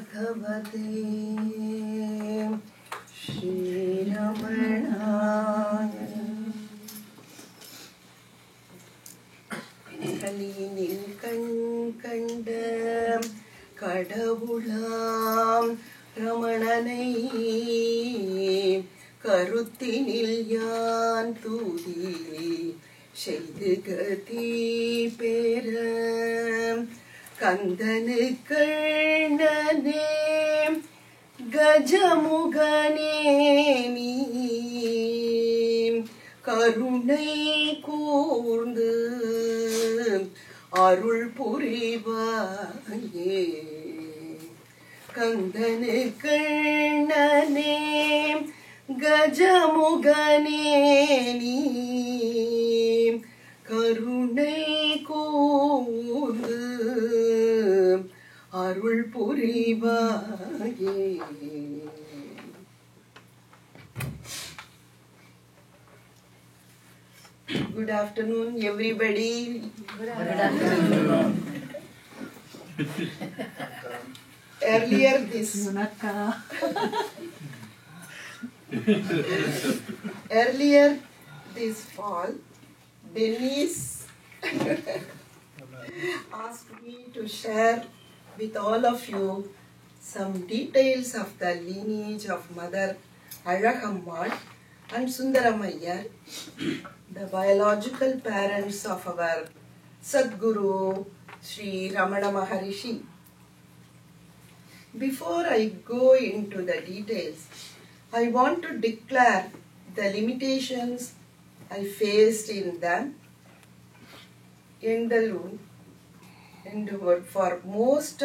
Bhagavate Shri Ramanaya Kalinin Kandam Kadavulam Ramananai Karuthinil Yan Thudi Sheidu Gathi Peram Kandanu Karnane Gajamugane ni Karunai Koorndu Arul Purivaye Kandanu Karnane Gajamugane ni Karunai Koorndu Arul Purivaye. Good afternoon, everybody. Good afternoon. Earlier this fall, Denise asked me to share with all of you some details of the lineage of Mother Azhagammal and Sundaramayyar, the biological parents of our Sadguru Sri Ramana Maharishi. Before I go into the details, I want to declare the limitations I faced in the endeavor. Foremost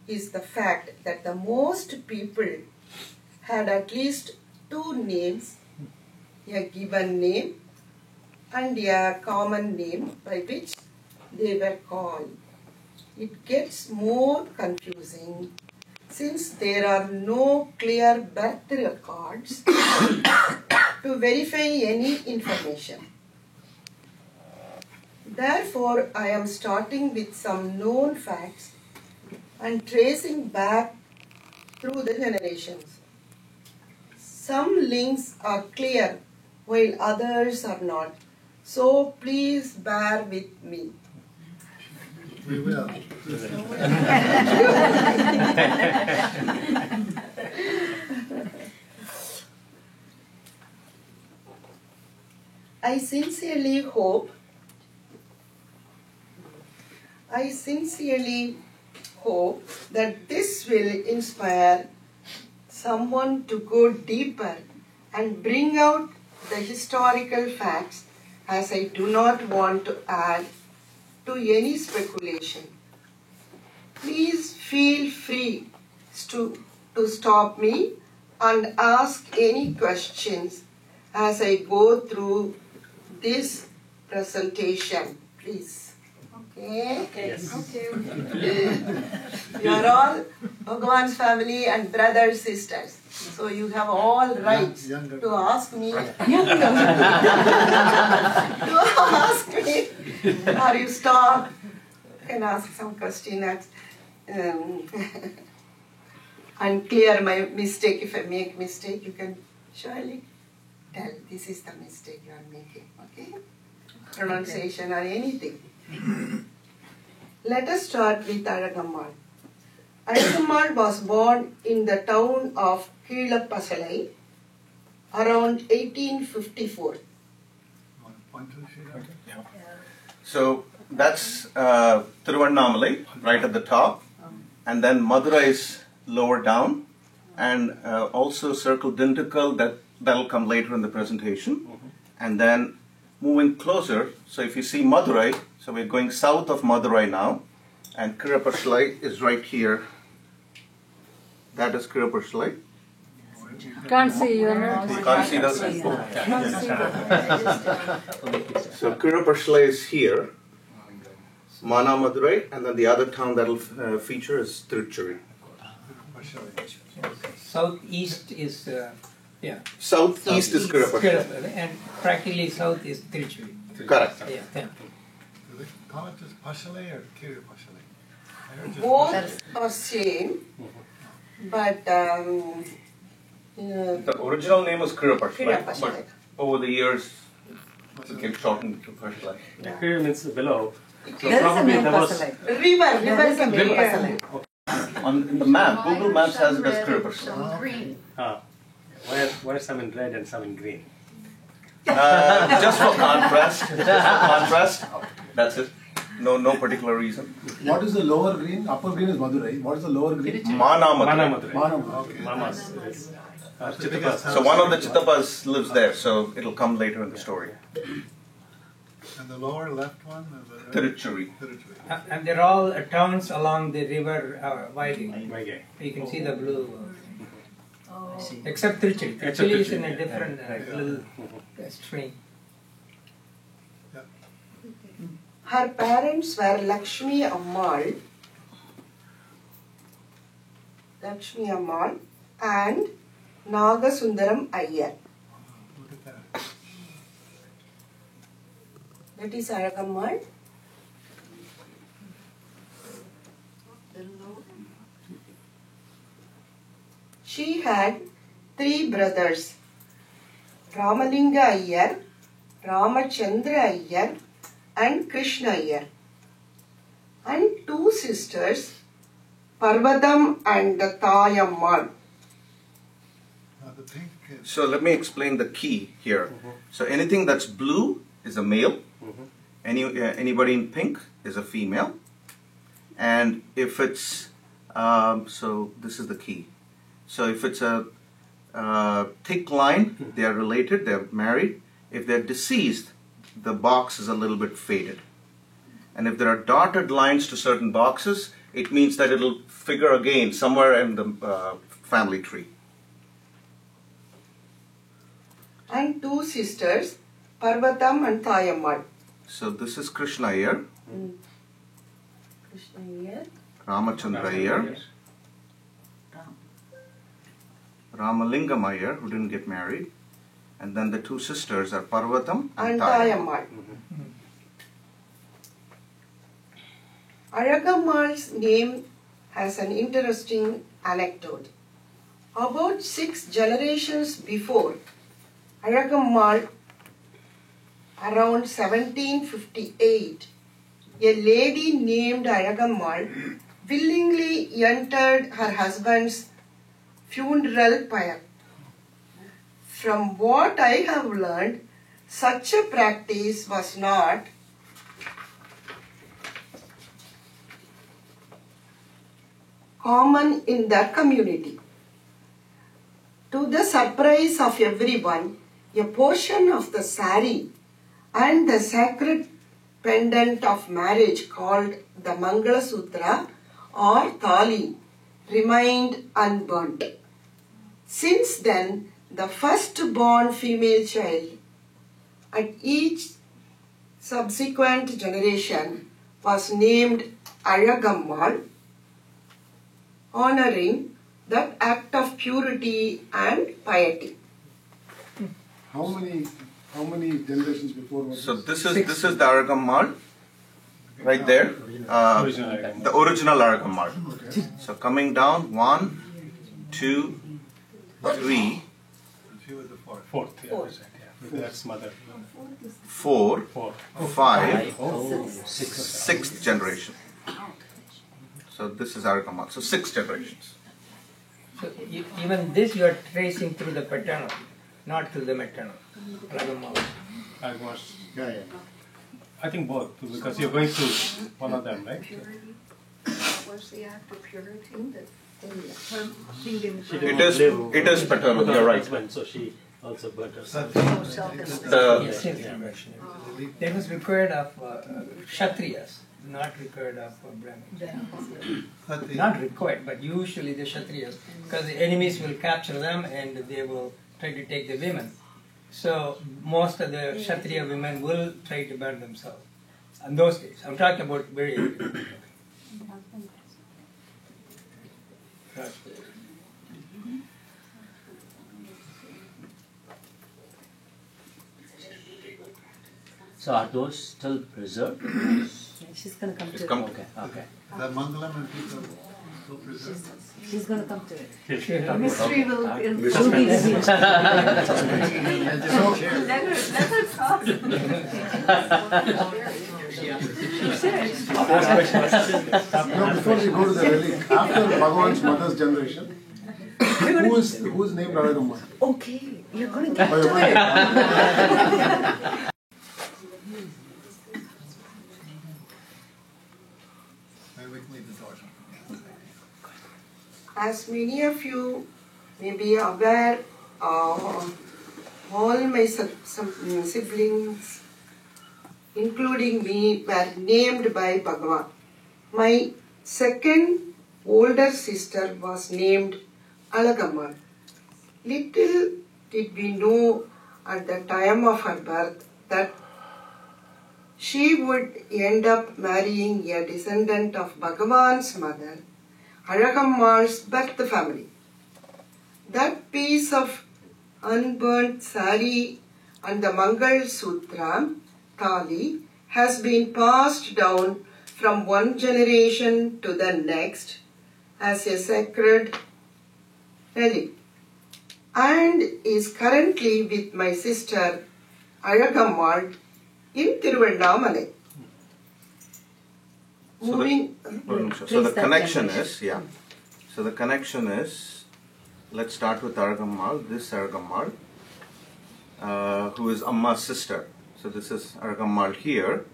is the fact that the most people had at least two names, a given name and a common name by which they were called. It gets more confusing since there are no clear birth records to verify any information. Therefore, I am starting with some known facts and tracing back through the generations. Some links are clear while others are not, so please bear with me. We will. I sincerely hope that this will inspire someone to go deeper and bring out the historical facts, as I do not want to add to any speculation. Please feel free to stop me and ask any questions as I go through this presentation, please. Okay? Yes. Okay. You are all Bhagwan's family and brothers, sisters. So you have all rights to ask me. To ask me. Or you stop. You can ask some question and clear my mistake. If I make mistake, you can surely tell this is the mistake you are making. Okay? Pronunciation or anything. Let us start with Azhagammal. Azhagammal was born in the town of Keelapasalai around 1854. So that's Tiruvannamalai right at the top, and then Madurai is lower down, and also circle Dindigul, that'll come later in the presentation, and then moving closer. So if you see Madurai, so we're going south of Madurai now, and Kirapashalai is right here. That is Kirapashalai. Can't see you. No? Can't see that. So Kirapashalai is here, Mana Madurai, and then the other town that'll feature is Tiruchuri. Southeast is Southeast is Kirapashalai. and practically south is Tiruchuri. Correct. Yeah. Do they call it just Pashalai or Kirapashalai? Both are same, but The original name was Kirapashla, Kirapashla. but over the years it became shortened to Pashla. Kiri means below. So There is a probably name there was Pasalai. river There is a came name here. Pasalai. In the map, Google Maps has it as Kirapashla. Green. why some in red and some in green? Just for contrast. Just for contrast. That's it. No particular reason. What is the lower green? Upper green is Madurai. What is the lower green? Manamadri. Manamadri. Manam. Okay. Mamas is Chittapas. So one of the Chittapas lives there, so it'll come later in the story. And the lower left one? Tiruchuri. Tiruchuri. And they're all towns along the river Vaigai. Vaigai. You can see the blue. Except Tiruchiri. Tiruchiri is in a different little stream. Her parents were Lakshmi Ammal and Nagasundaram Iyer. Look at that. That is Aragammal. She had 3 brothers, Ramalinga Iyer, Ramachandra Iyer and Krishna Iyer, and 2 sisters, Parvatam and Tayammal. Now the pink is So let me explain the key here. So anything that's blue is a male. Anybody in pink is a female. And if it's so this is the key. So if it's a thick line, they are related, they're married. If they're deceased, the box is a little bit faded. And if there are dotted lines to certain boxes, it means that it'll figure again somewhere in the family tree. And 2 sisters, Parvatam and Tayammal. So this is Krishna Iyer, Krishna Iyer, Ramachandra Iyer, Ramalingam Iyer, who didn't get married, and then the 2 sisters are Parvatam and and Tayammal. Tayammal. Aragammal's name has an interesting anecdote. About 6 generations before, Aragammal, around 1758, a lady named Aragammal willingly entered her husband's funeral pyre. From what I have learned, such a practice was not common in that community. To the surprise of everyone, a portion of the sari and the sacred pendant of marriage called the Mangala Sutra or Thali remained unburnt. Since then, the first-born female child at each subsequent generation was named Aragammal, honoring that act of purity and piety. How many generations before was So this? this is the Aragammal, right there. Original Aragammal. The original Aragammal. So coming down, 1, 2, 3, she was the fourth. Fourth. Yeah. That's mother. 4, Four. 5, 6th generation. So this is Aragammal. So 6 generations. So even this you are tracing through the paternal, not through the maternal. Ragammal. Almost. Yeah. I think both, because you're going through one of them, right? Was the act of purity that her being in She It is paternal, you're right. Husband, so she also burnt herself. Yes, that was required of Kshatriyas, not required of Brahmins. Sati. Not required, but usually the Kshatriyas, because the enemies will capture them and they will try to take the women. So most of the Kshatriya women will try to burn themselves. In those days, I'm talking about very early. So are those still preserved? She's gonna come She's to come it. to Okay. The Mangalam and people still preserved. She's gonna come to it. The mystery will be She'll be unfolded. revealed. Let her talk. Now, before we go to the relic, after Bhagavan's mother's generation, who is named Aragamma? Okay, you're gonna get By your to mind. it. Maybe we can leave the doors open. As many of you may be aware, all my siblings, including me, were named by Bhagavan. My second older sister was named Alagamma. Little did we know at the time of her birth that she would end up marrying a descendant of Bhagavan's mother, Alagamma's birth family. That piece of unburnt sari and the Mangal Sutra, Thali, has been passed down from one generation to the next as a sacred relic and is currently with my sister Alagammal in Tiruvannamalai. Moving. So the connection is, So the connection is, let's start with Aragammal, this Aragammal, who is Amma's sister. So this is Aragammal here,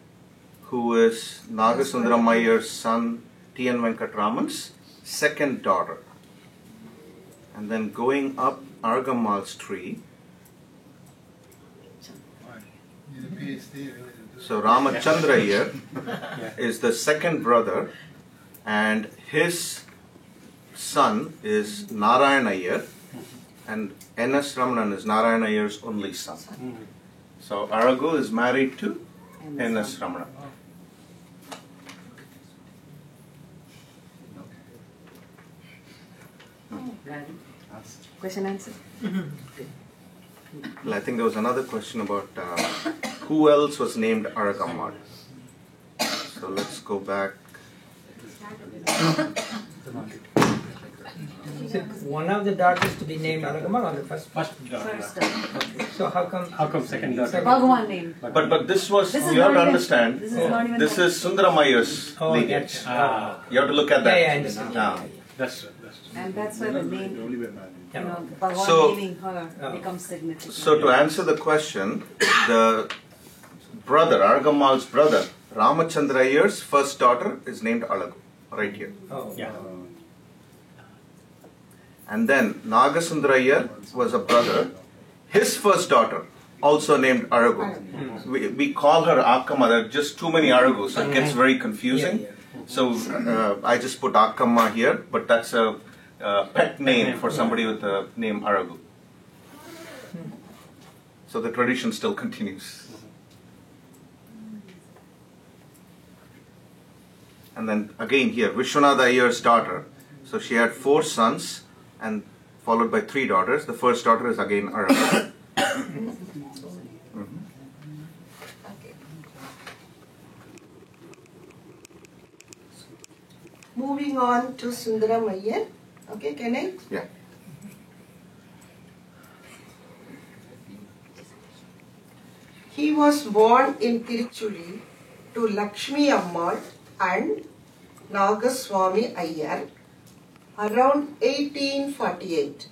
who is Nagasundram Iyer's son, T.N. Venkatraman's second daughter. And then going up Aragammal's tree, Need a PhD really to do so Ramachandra Iyer is the second brother, and his son is Narayana Iyer, and N.S. Ramanan is Narayana Iyer's only son. So Aragu is married to N.S. Ramanan. Question answered. Well, I think there was another question about who else was named Aragammal. So let's go back. Is it one of the daughters to be named Alagammal or the first? First daughter. First, Okay. So how come Second daughter? Bhagavan name. But this was, This is you have not to even- understand, This is not even. this is Sundaramaiya's Oh, lineage. that's, You have to look at that. yeah, I understand. Ah. That's true. That's true. And that's why the name, you know, Bhagavan So- naming her becomes significant. So to answer the question, the brother, Aragammal's brother, Ramachandra Iyer's first daughter is named Alagu, right here. Oh, Yeah. And then Nagasundra Iyer was a brother. His first daughter, also named Aragu. We call her Akkamma. There are just too many Aragu, so it gets very confusing. Yeah, So I just put Akkamma here, but that's a pet name for somebody with the name Aragu. So the tradition still continues. And then again here, Vishwanatha Iyer's daughter. So she had 4 sons and followed by 3 daughters. The first daughter is again Aragu. Moving on to Sundaram Iyer. Okay, can I? Yeah. He was born in Tiruchuli to Lakshmi Ammal and Nagaswami Iyer around 1848.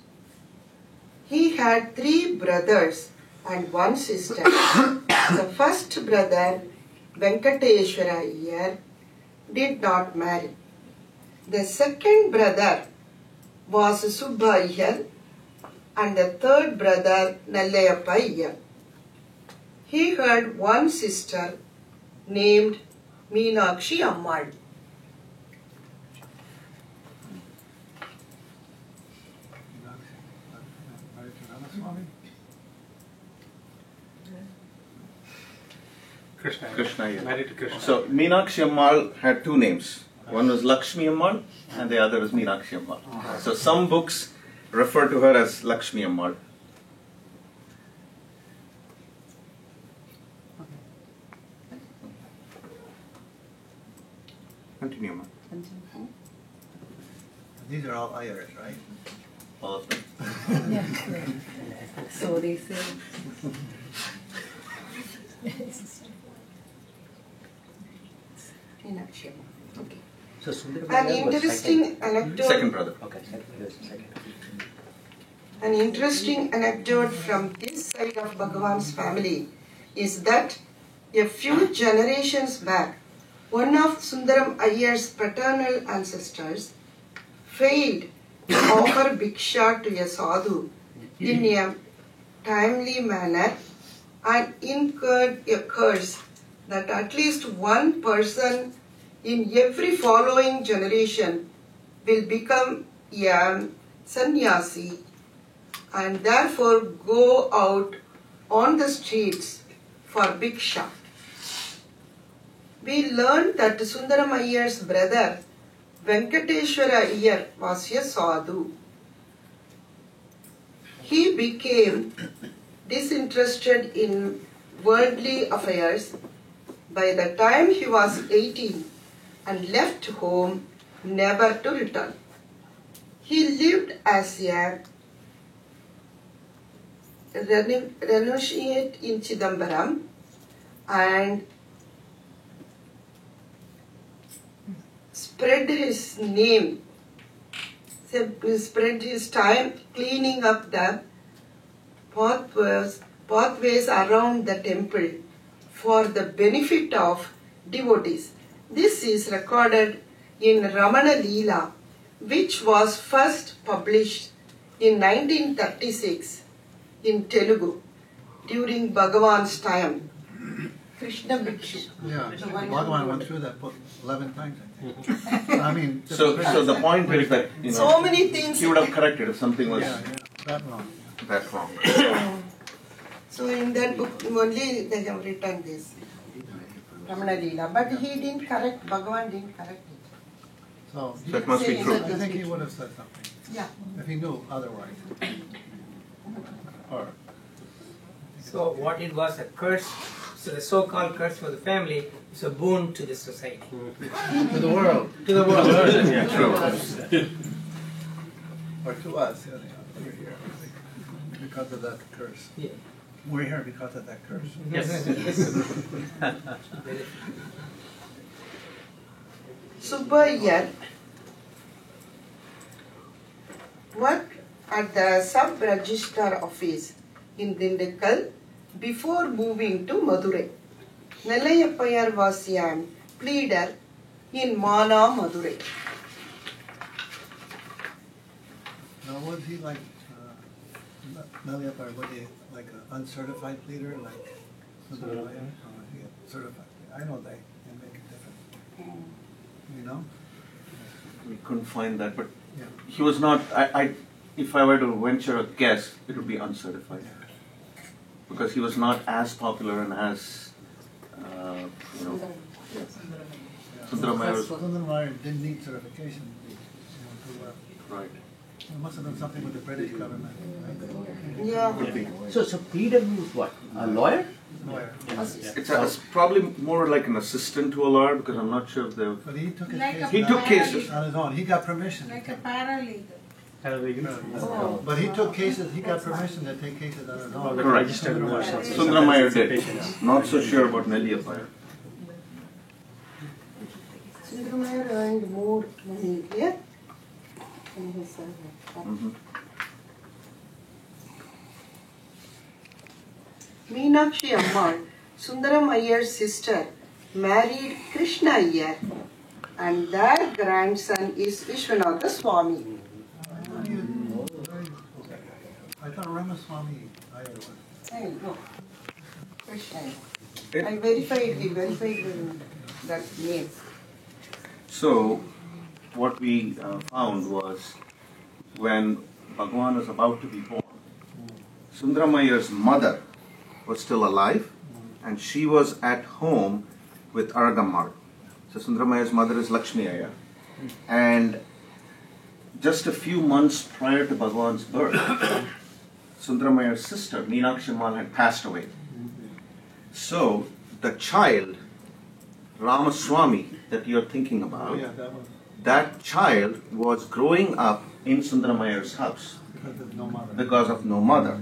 He had 3 brothers and 1 sister. The first brother, Venkateshwara Iyer, did not marry. The second brother was Subba Iyer and the third brother, Nallayappa Iyer. He had 1 sister named Meenakshi Ammal. Married to Ramaswamy? Krishna. Krishna Iyer. Married to Krishna. So Meenakshi Ammal had 2 names. One was Lakshmi Ammal and the other was Meenakshi Ammal. So some books refer to her as Lakshmi Ammal. Continue, ma'am. These are all Irish, right? All of them. So they say. Meenakshi Amma. Okay. So Sundaram An Iyer was interesting anecdote. Second brother. Okay, second. An interesting anecdote from this side of Bhagavan's family is that a few generations back, one of Sundaram Iyer's paternal ancestors failed to offer bhiksha to a sadhu in a timely manner and incurred a curse that at least one person in every following generation will become a sannyasi and therefore go out on the streets for bhiksha. We learned that Sundaram Iyer's brother Venkateshwara Iyer was a sadhu. He became disinterested in worldly affairs by the time he was 18 and left home never to return. He lived as a renunciate in Chidambaram and spread his name, spread his time cleaning up the pathways around the temple for the benefit of devotees. This is recorded in Ramana Leela, which was first published in 1936 in Telugu during Bhagavan's time. Krishna Bhikshu. Yeah, Bhagavan went through that book 11 times, I think. I mean, So the point is that, you know, So many things. he would have corrected if something was that wrong. that wrong. So in that book only they have written this Ramana Leela, but he didn't correct, Bhagavan didn't correct it. So That must be Say true. that- I think he would have said something Yeah. if he knew otherwise. Or So what it was a curse, so the so-called curse for the family is a boon to the society. to the world, To the world. Yeah, true. or to us, we're here because of that curse. Yeah. We're here because of that curse. Subba Iyer worked at the sub-register office in Dindikal before moving to Madurai. Nallayappa Iyer was a pleader in Mana, Madurai. Now, was he like, Nallayappa, was he like an uncertified leader, like Sundaram Iyer? Or was he a certified? I know they make a difference. You know? We couldn't find that, but Yeah. he was not. If I were to venture a guess, it would be uncertified because he was not as popular and as you know. Sundaram Iyer was Sundaram Iyer didn't need certification. To, right. it must have done something with the British government, right? Yeah. So pleader means what? A lawyer? Lawyer. It's probably more like an assistant to a lawyer because I'm not sure if they. But he took his Like case a He took cases. on his own. He got permission. Like a paralegal. But he took cases, he got permission to take cases on his own. Correct. Sundaram Iyer did. Not so sure about Nallayappa Iyer. Sundaram Iyer earned more money here in his Meenakshi Amma, Sundaram Iyer's sister, married Krishna Iyer, and their grandson is Vishwanatha Swami. I thought Ramaswamy Iyer was. Hey, no. Krishna Iyer. I verified that name. So, what we found was when Bhagavan was about to be born, Sundaram Iyer's mother was still alive and she was at home with Aragammal. So, Sundaram Iyer's mother is Lakshmi Iyer. And just a few months prior to Bhagavan's birth, Sundaram Iyer's sister, Meenakshi Ammal, had passed away. So, the child Ramaswamy that you're thinking about, Oh, yeah, that one, that child was growing up in Sundaramaiya's house because of no mother. because of no mother.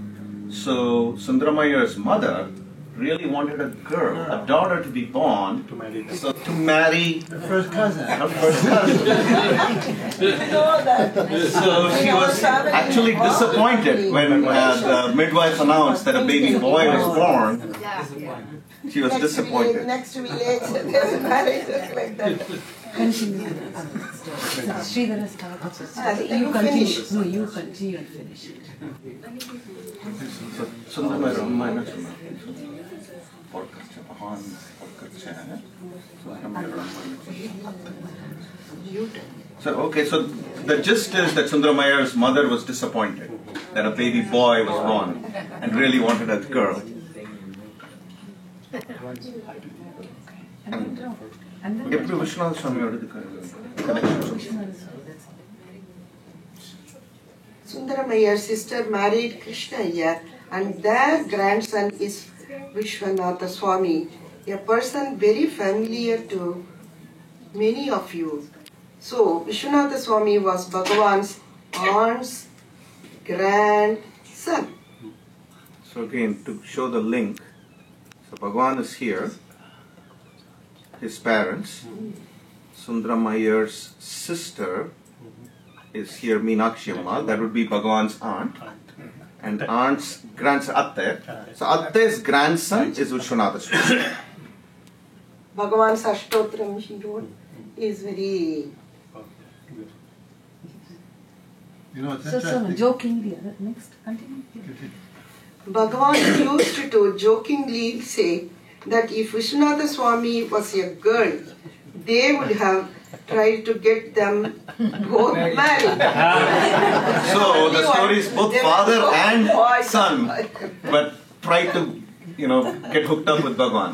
So Sundaramaiya's mother really wanted a girl, a daughter to be born, To marry them. so to marry The first cousin. her first cousin. You know that. So she was actually disappointed when the midwife announced that a baby boy was born. She was disappointed. Next village, there's a marriage just like that. Continue. Sridhar has started. You continue. No, you continue and finish it. Sundaramaiya Ramayana podcast है So okay, so the gist is that Sundaramaiya's mother was disappointed that a baby boy was born and really wanted a girl. And then எப்படி விஸ்வநாத சுவாமியோட connection? Sundaramaiya's sister married Krishna Iyer, and their grandson is Vishwanatha Swami, a person very familiar to many of you. So, Vishwanatha Swami was Bhagavan's aunt's grandson. So again, to show the link, so Bhagavan is here, his parents, Sundaramaiya's sister is here, Meenakshi Ammal, that would be Bhagavan's aunt, and aunt's grandson, Atte. So Atte's grandson is Vishwanatha Swami. Bhagavan's Ashtotram he wrote is very... You know, it's so interesting. jokingly, next, continue. Bhagavan used to jokingly say that if Vishwanatha Swami was a girl, they would have tried to get them both married. So the story is both father and son, but try to, get hooked up with Bhagavan.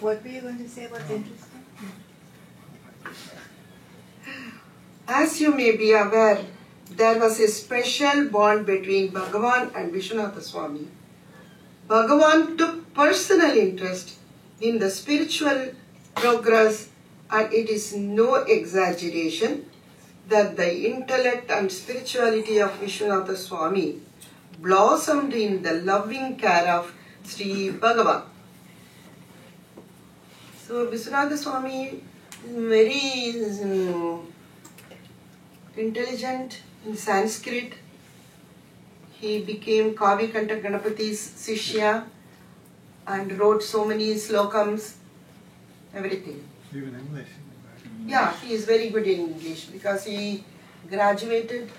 What were you going to say about the interest? As you may be aware, there was a special bond between Bhagavan and Vishwanatha Swami. Bhagavan took personal interest in the spiritual progress, and it is no exaggeration that the intellect and spirituality of Vishwanatha Swami blossomed in the loving care of Sri Bhagavan. So Vishwanatha Swami is very intelligent in Sanskrit. He became Kavi Kanta Ganapati's Sishya and wrote so many slokams, everything. Even English. Yeah, he is very good in English because he graduated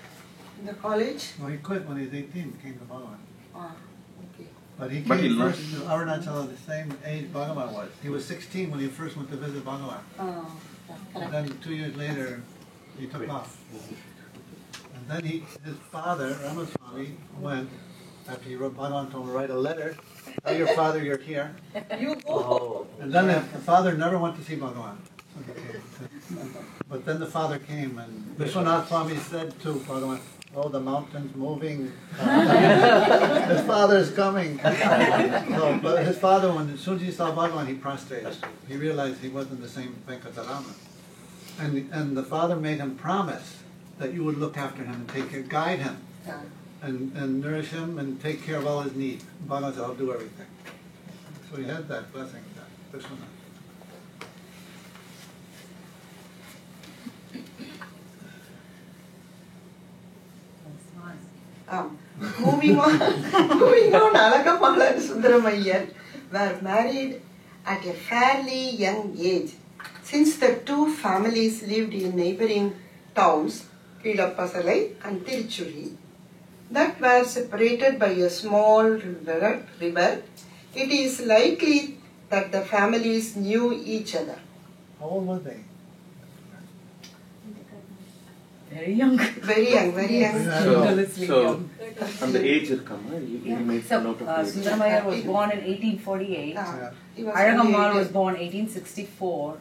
in the college. Well, he quit when he was 18, came to Bhagavan. Ah, okay. But he But came he learned. first to Arunachala the same age Bhagavan was. He was 16 when he first went to visit Bhagavan. Ah, And then 2 years later, he took off. And then his father, Ramaswamy, went, after he wrote Bhagavan, told him to write a letter. Tell your father you're here. You go. And then the father never went to see Bhagavan. But then the father came, and Vishwanath Swami said to Bhagavan, "Oh, the mountain's moving. His father's coming." So, but his father, when as soon as he saw Bhagavan, he prostrated. He realized he wasn't the same Venkatarama. And the father made him promise that you would look after him and take care, guide him, and nourish him and take care of all his needs. Bhagavan said, "I'll do everything." So he had that blessing, that Vishwanath. Moving on, Alagapala and Sundaramaiah were married at a fairly young age, since the two families lived in neighboring towns, Kilappasalai and Tiruchuri, that were separated by a small river. It is likely that the families knew each other. How old were they? Very young. Very young, very young. So from the age will come, you made So, note of the age. Sundaramaiah was born in 1848. He was Aragammal only was born 1864,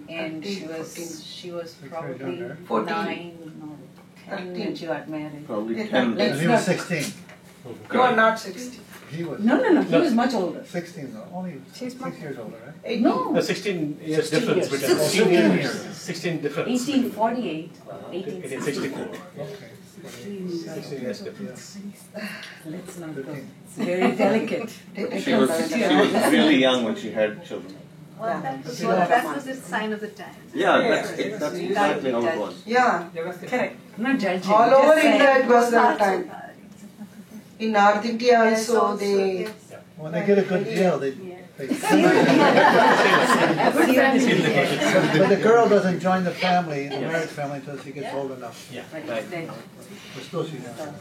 and 13, she was very probably younger. 14. 9 or 10 when she got married. Probably Yeah, 10. Let's And he was not- 16. No, not 60. He was No, he was much older. 16 though, only 6 years older, right? 18. No, 16 years 16 difference years. between 16 years. 16 difference. 1848, 1864. 1864. Okay. 16 years difference. Let's not go. It's very delicate. She was really young when she had children. Well, that was a sign of the time. Yeah, that's exactly how it was. Yeah, Correct. I'm not judging. all just over saying. India it was that time. In North India also they. When they get a good deal, they Good family. but the girl doesn't join the family, the marriage family, until she gets old enough. Yeah. Right. Then, But still she's young.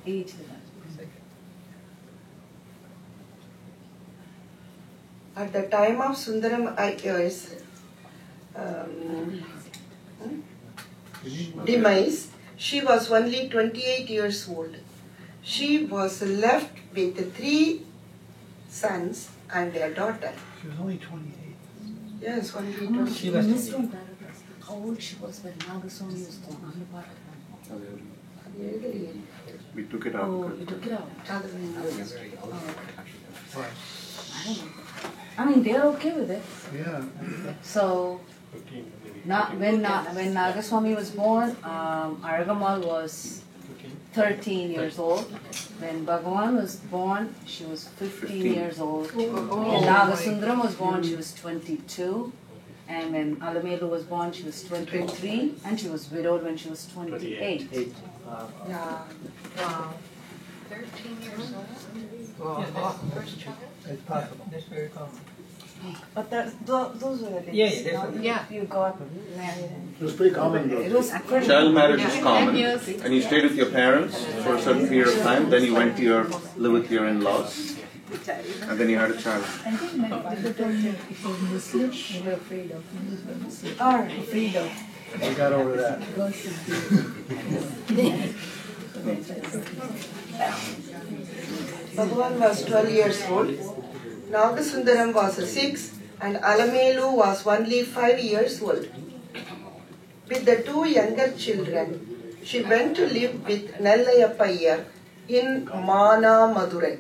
age. At the time of Sundaram Iyengar's demise, she was only 28 years old. She was left with 3 sons and a daughter. She was only 28. Yes, only No, 28. she missed one paragraph. How old she was when Nagaswami was born on the paragraph. We took it out. Oh, you took it out. Oh, Right. I don't know. I mean, they're okay with it. Yeah. So, when Nagaswami was born, Aragamal was 13 years old. When Bhagavan was born, she was 15 years old. When Nagasundaram was born, she was 22. And when Alamelu was born, she was 23. And she was widowed when she was 28. yeah. Wow. 13 years old. First child. It's possible. That's very common. But those were the days. Yeah, definitely. Yeah. You got married. It was pretty common It though. was pretty. Child marriage is 10 common, years. and you stayed with your parents for a certain period of time. Then you went to live with your in-laws, and then you had a child. I think my people told me if you're Muslim, they were afraid of. Or afraid of. We got over that. Bhagavan was 12 years old. Nagasundaram was 6 and Alamelu was only 5 years old. With the 2 younger children, she went to live with Nellayappa in Mana, Madurai.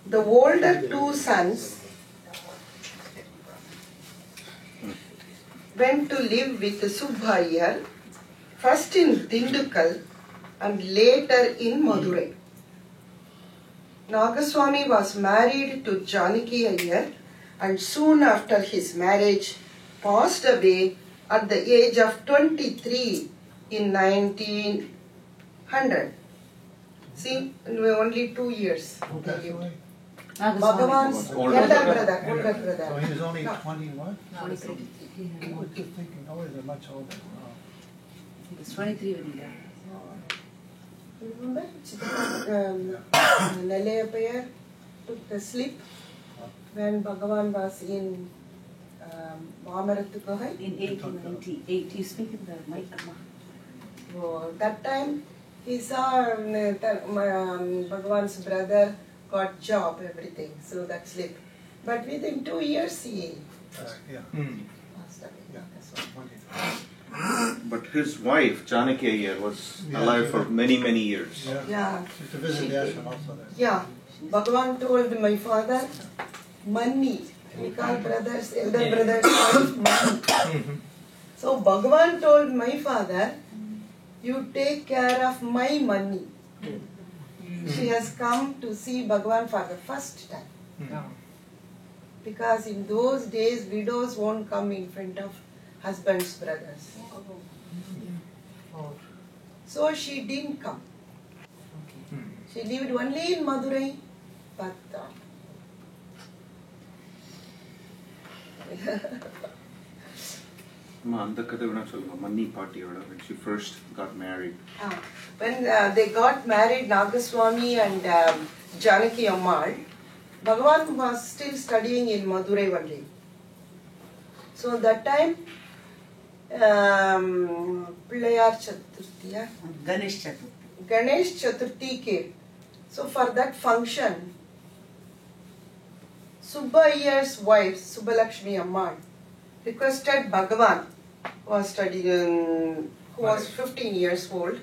The older 2 sons went to live with Subba, first in Dindukal and later in Madurai. Nagaswami was married to Janaki Iyer and soon after his marriage passed away at the age of 23 in 1900. See, only 2 years. Who passed away? Bhagavan's Older elder brother. brother, older So brother. he was only 21? 23. I was just thinking, oh, they're much older. Wow. He was 23 when he died. Remember, Nellayappa took the slip when Bhagavan was in Mahamaratukohai. In 1898, you speak in the mic. So that time he saw Bhagavan's brother got job, everything, so that slip. But within 2 years he Yeah. passed away. Yeah. That's all. 23. But his wife, Janaki Iyer, was alive for many, many years. Yeah. Yeah, She used to visit the ashram also there. yeah. Bhagavan told my father, money. We call brothers, elder brothers, money. So Bhagavan told my father, you take care of my money. She has come to see Bhagavan for the first time. Because in those days, widows won't come in front of husband's brothers. So she didn't come. She lived only in Madurai, but அந்த கதை வேணா சொல்லுங்க மன்னி பாட்டியோட when she first got married. when they got married, Nagaswami and Janaki Ammal, Bhagavan was still studying in Madurai only. So that time, Pillayar Chaturthi, Ganesh Chaturthi. Ganesh Chaturthi came. So for that function, Subba Iyer's wife, Subbalakshmi Ammal, requested Bhagavan, who was studying, who was 15 years old,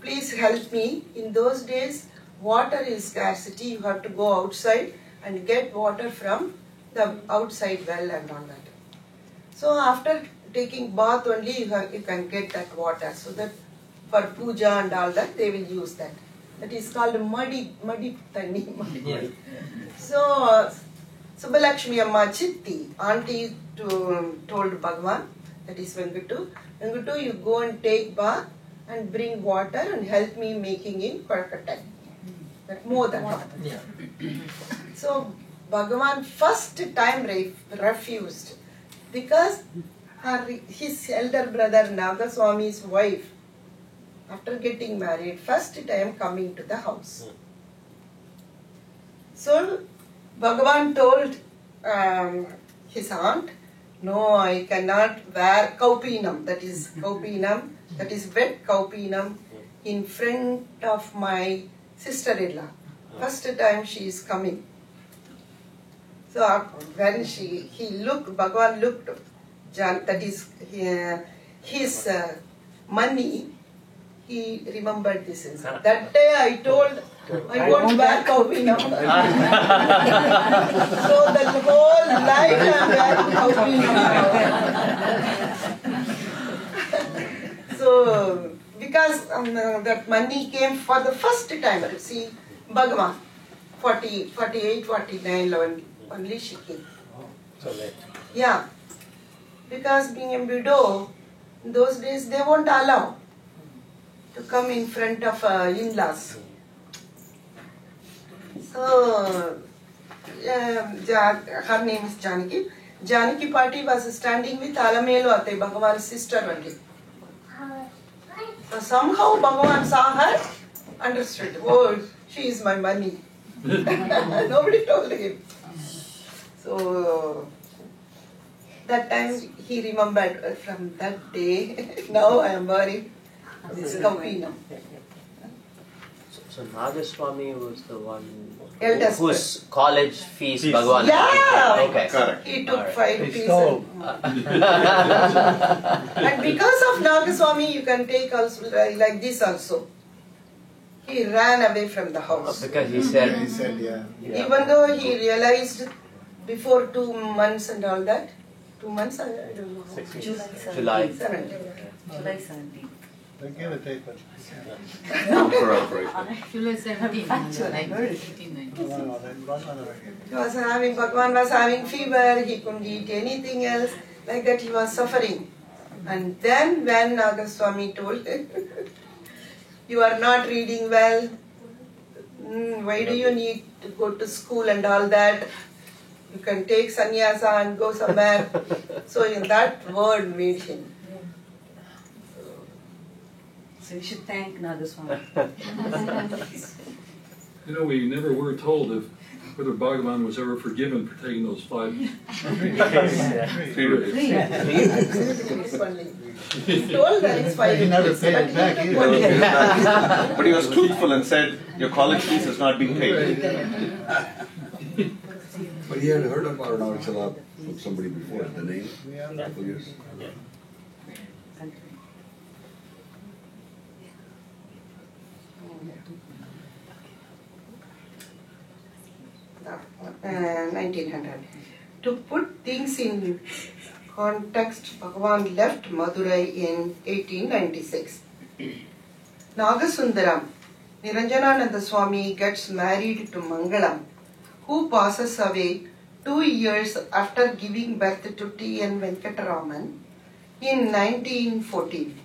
please help me. In those days, water is scarcity. You have to go outside and get water from the outside well and all that. So after taking bath only, you can get that water. So that for puja and all that, they will use that. That is called muddy tanni. Yeah. So Subbalakshmi Amma Chitti, auntie told Bhagavan, that is Venkatu, you go and take bath and bring water and help me making in Kolkata. That more than water. Yeah. So Bhagavan first time refused because his elder brother Nagaswami's wife, after getting married, first time coming to the house. So Bhagavan told his aunt, no, I cannot wear kaupinam, that is wet kaupinam in front of my sister-in-law. First time she is coming. So when Bhagavan looked, that is his money, he remembered this incident. That day I told, I won't wear kaupinam. So the whole life I am wearing kaupinam. So because that money came for the first time to see Bhagavan, 48, 49, only she came. So late. Yeah, because being a widow, in those days they won't allow to come in front of in-laws. So, her name is Janaki. Janaki Party was standing with Alamelu Ate, Bhagavan's sister only. So somehow Bhagavan saw her, understood, oh, she is my money. Nobody told him. So, that time he remembered from that day, now I am wearing this kaupinam. So Nagaswami was the one Eldest whose college fees Bhagavan Yeah. had to pay. Okay. Correct. He took 5 rupees. stole. And because of Nagaswami, you can take also like this also. He ran away from the house. Because he said, He said, yeah. Even though he realized before 2 months and all that, 2 months, I don't know. July. 17. July 17. They gave a date, but July 17. Actually, I heard it. 1890. Bhagavan was having fever, he couldn't eat anything else, like that he was suffering. And then when Nagaswami told him, you are not reading well, why do you need to go to school and all that? You can take sannyasa and go somewhere. So in that word made him. So you should thank Nagaswami. You know, we never were told if whether Bhagavan was ever forgiven for taking those 5 He told that it's 5 he never rupees, paid but it he back took either. only- But he was truthful and said, your college fees has not been paid. But he had heard about Arunachala from somebody before, the name, a couple years. No, 1900. To put things in context, Bhagavan left Madurai in 1896. Nagasundaram, Niranjanananda Swami gets married to Mangalam, who passes away 2 years after giving birth to T.N. Venkataraman in 1914.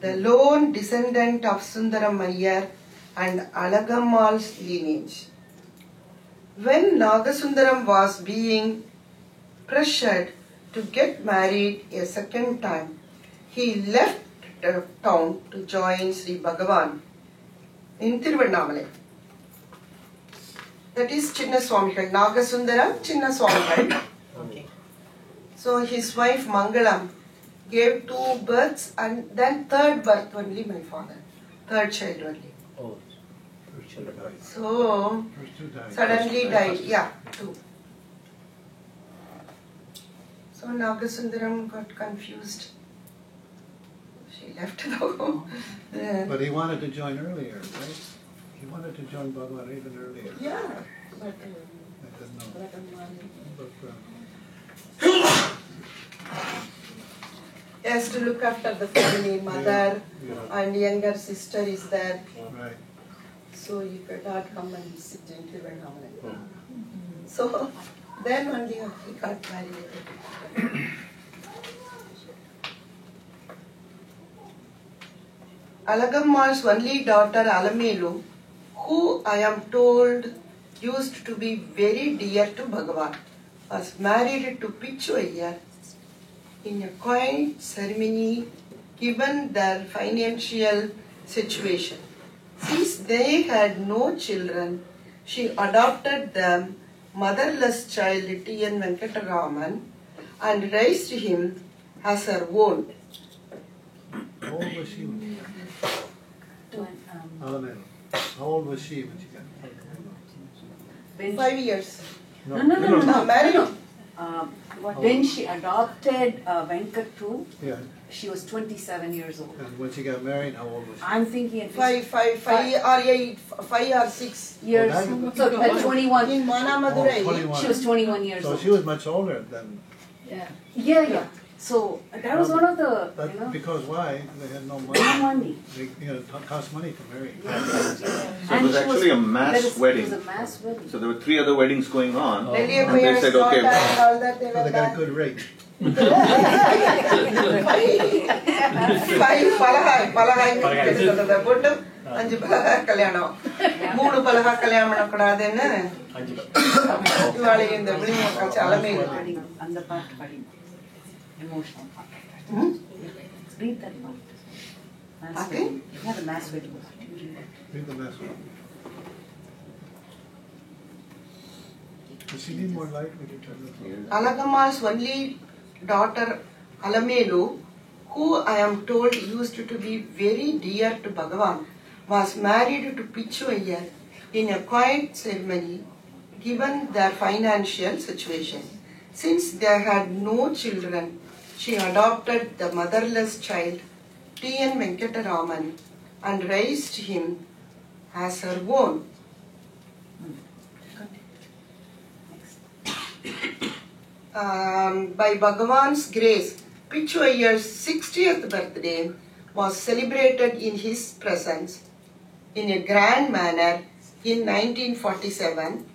The lone descendant of Sundaram Iyer and Alagammal's lineage. When Nagasundaram was being pressured to get married a second time, he left the town to join Sri Bhagavan in Tiruvannamalai. That is Chinna Swamigal. Nagasundaram, Chinna Swamigal. Okay. So his wife Mangalam gave 2 births and then 3rd birth only my father. 3rd child only. oh, So First 2 died. suddenly died. Yeah, 2. So Nagasundaram got confused. He left though. But he wanted to join earlier, right? He wanted to join Bhagavan even earlier. Yeah, but I didn't know. But, he has to look after the family, mother and younger sister is there. right. So you could not come and sit in Trivandrum. So then only he got married. Alagamma's only daughter Alamelu, who I am told used to be very dear to Bhagavan, was married to Pichu Iyer in a quaint ceremony given their financial situation. Since they had no children, she adopted the motherless child T.N. Venkataraman and raised him as her own. How old was she when she got married? How old was she when she got married? 5 years. No. Married. When she adopted Venkat too, Yeah. she was 27 years old. And when she got married, how old was she? I'm thinking at 5 or 8, 5 or 6 years. Oh, So at 21. in Manamadurai. 21. She was 21 years So old. she was much older than. Yeah. So that was one of the, But you know, because why? They had no no money. money. They, it cost money to marry. So it was actually a mass wedding. It was a mass wedding. So there were 3 other weddings going on. Delhi And they said, okay, and all that they So were they got a there. good rate. 5 பலகாய் கேட்டது போட்டு 5 பலகாய் கல்யாணம் 3 பலகாய் கல்யாணம் பண்ணக்கூடாதுன்னு இவாளை இந்த விளிமக்கள் அலமையில் அந்த பாட்டு பாடி emotional part. Read that part. Mass Okay. wedding. Yeah, the mass wedding. Read the mess one. Does she need more light? We can turn this on. Alagamma's only daughter Alamelu, who I am told used to be very dear to Bhagavan, was married to Pichu Iyer in a quiet ceremony given their financial situation. Since they had no children, she adopted the motherless child T.N. Venkataraman and raised him as her own. By Bhagavan's grace, Pichu Iyer's 60th birthday was celebrated in his presence in a grand manner in 1947.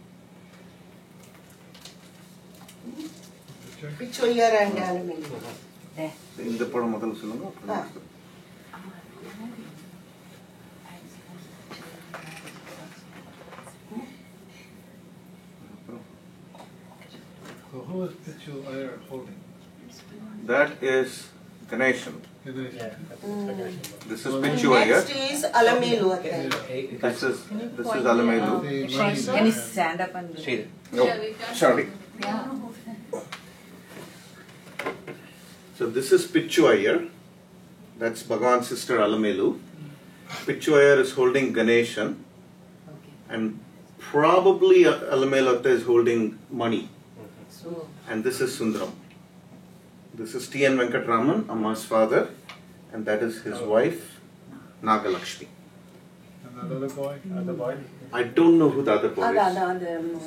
Pichu Iyer and Alamelu. இந்த படம் முதல்ல சொல்லுங்க. So who is Pichu Iyer holding? That is Ganeshan. This is Pichu Iyer. Next is Alamelu. This is Alamelu. Can you stand up and No, sorry. So this is Pichu Iyer. That's Bhagavan's sister Alamelu. Pichu Iyer is holding Ganeshan. And probably Alamelu is holding money. And this is Sundaram. This is T.N. Venkataraman, Amma's father. And that is his wife, Nagalakshmi. And that other boy? Other boy? I don't know who the other boy is.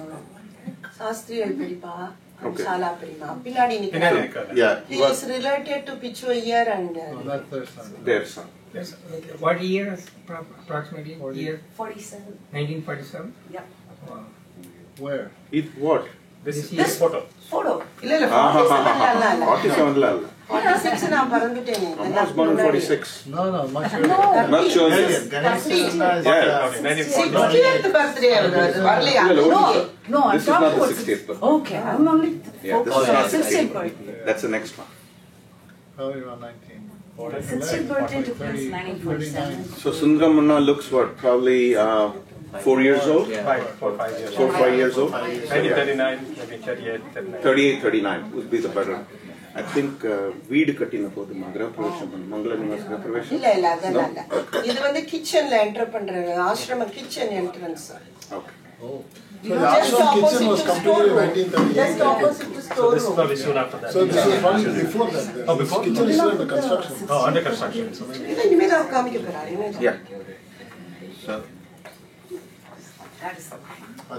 Sastriyal Peripa and Okay. Shala Peripa. Pinadi Nikara. Yeah, He is related to Pichu Iyer and Oh, that's their son. their son. Yes. What year approximately? Year 47? 1947? Yep. Wow. Where? What? This is year. photo. Photo. இல்ல 47 47 la alla. 46 நான் பறந்துட்டேன். Amma was born in 46. No, much earlier. Much earlier. Ganesh is Yeah. 60th birthday அது வரலையா? No, No, I'm This is talking not the about 60th birthday. Okay, I'm only Yeah, this is not 60th 60th. birthday. That's the next one. probably around 19. 60th birthday to Prince 1947. So Sundaram Munna looks what? Probably 4 years old? 5 years. 4 or 5 years old? 1939, maybe 38, 39. 38, 39 would be the better. I think வீடு கட்டின போது கிரகப்பிரவேசம் மங்கள நிவாஸ் கிரகப்பிரவேசம். இல்ல அதெல்லாம் இல்ல. இது வந்து கிச்சன்ல என்டர் பண்ற ஆசிரம kitchen entrance. Okay. So the ashram kitchen was completed in 1938. Just opposite to So store this is room. probably soon after that. So this was probably before that. Then. Oh, before? Kitchen is still under construction. Oh, under construction. So maybe. Image आप काम क्यों करा रहे हैं? Yeah. So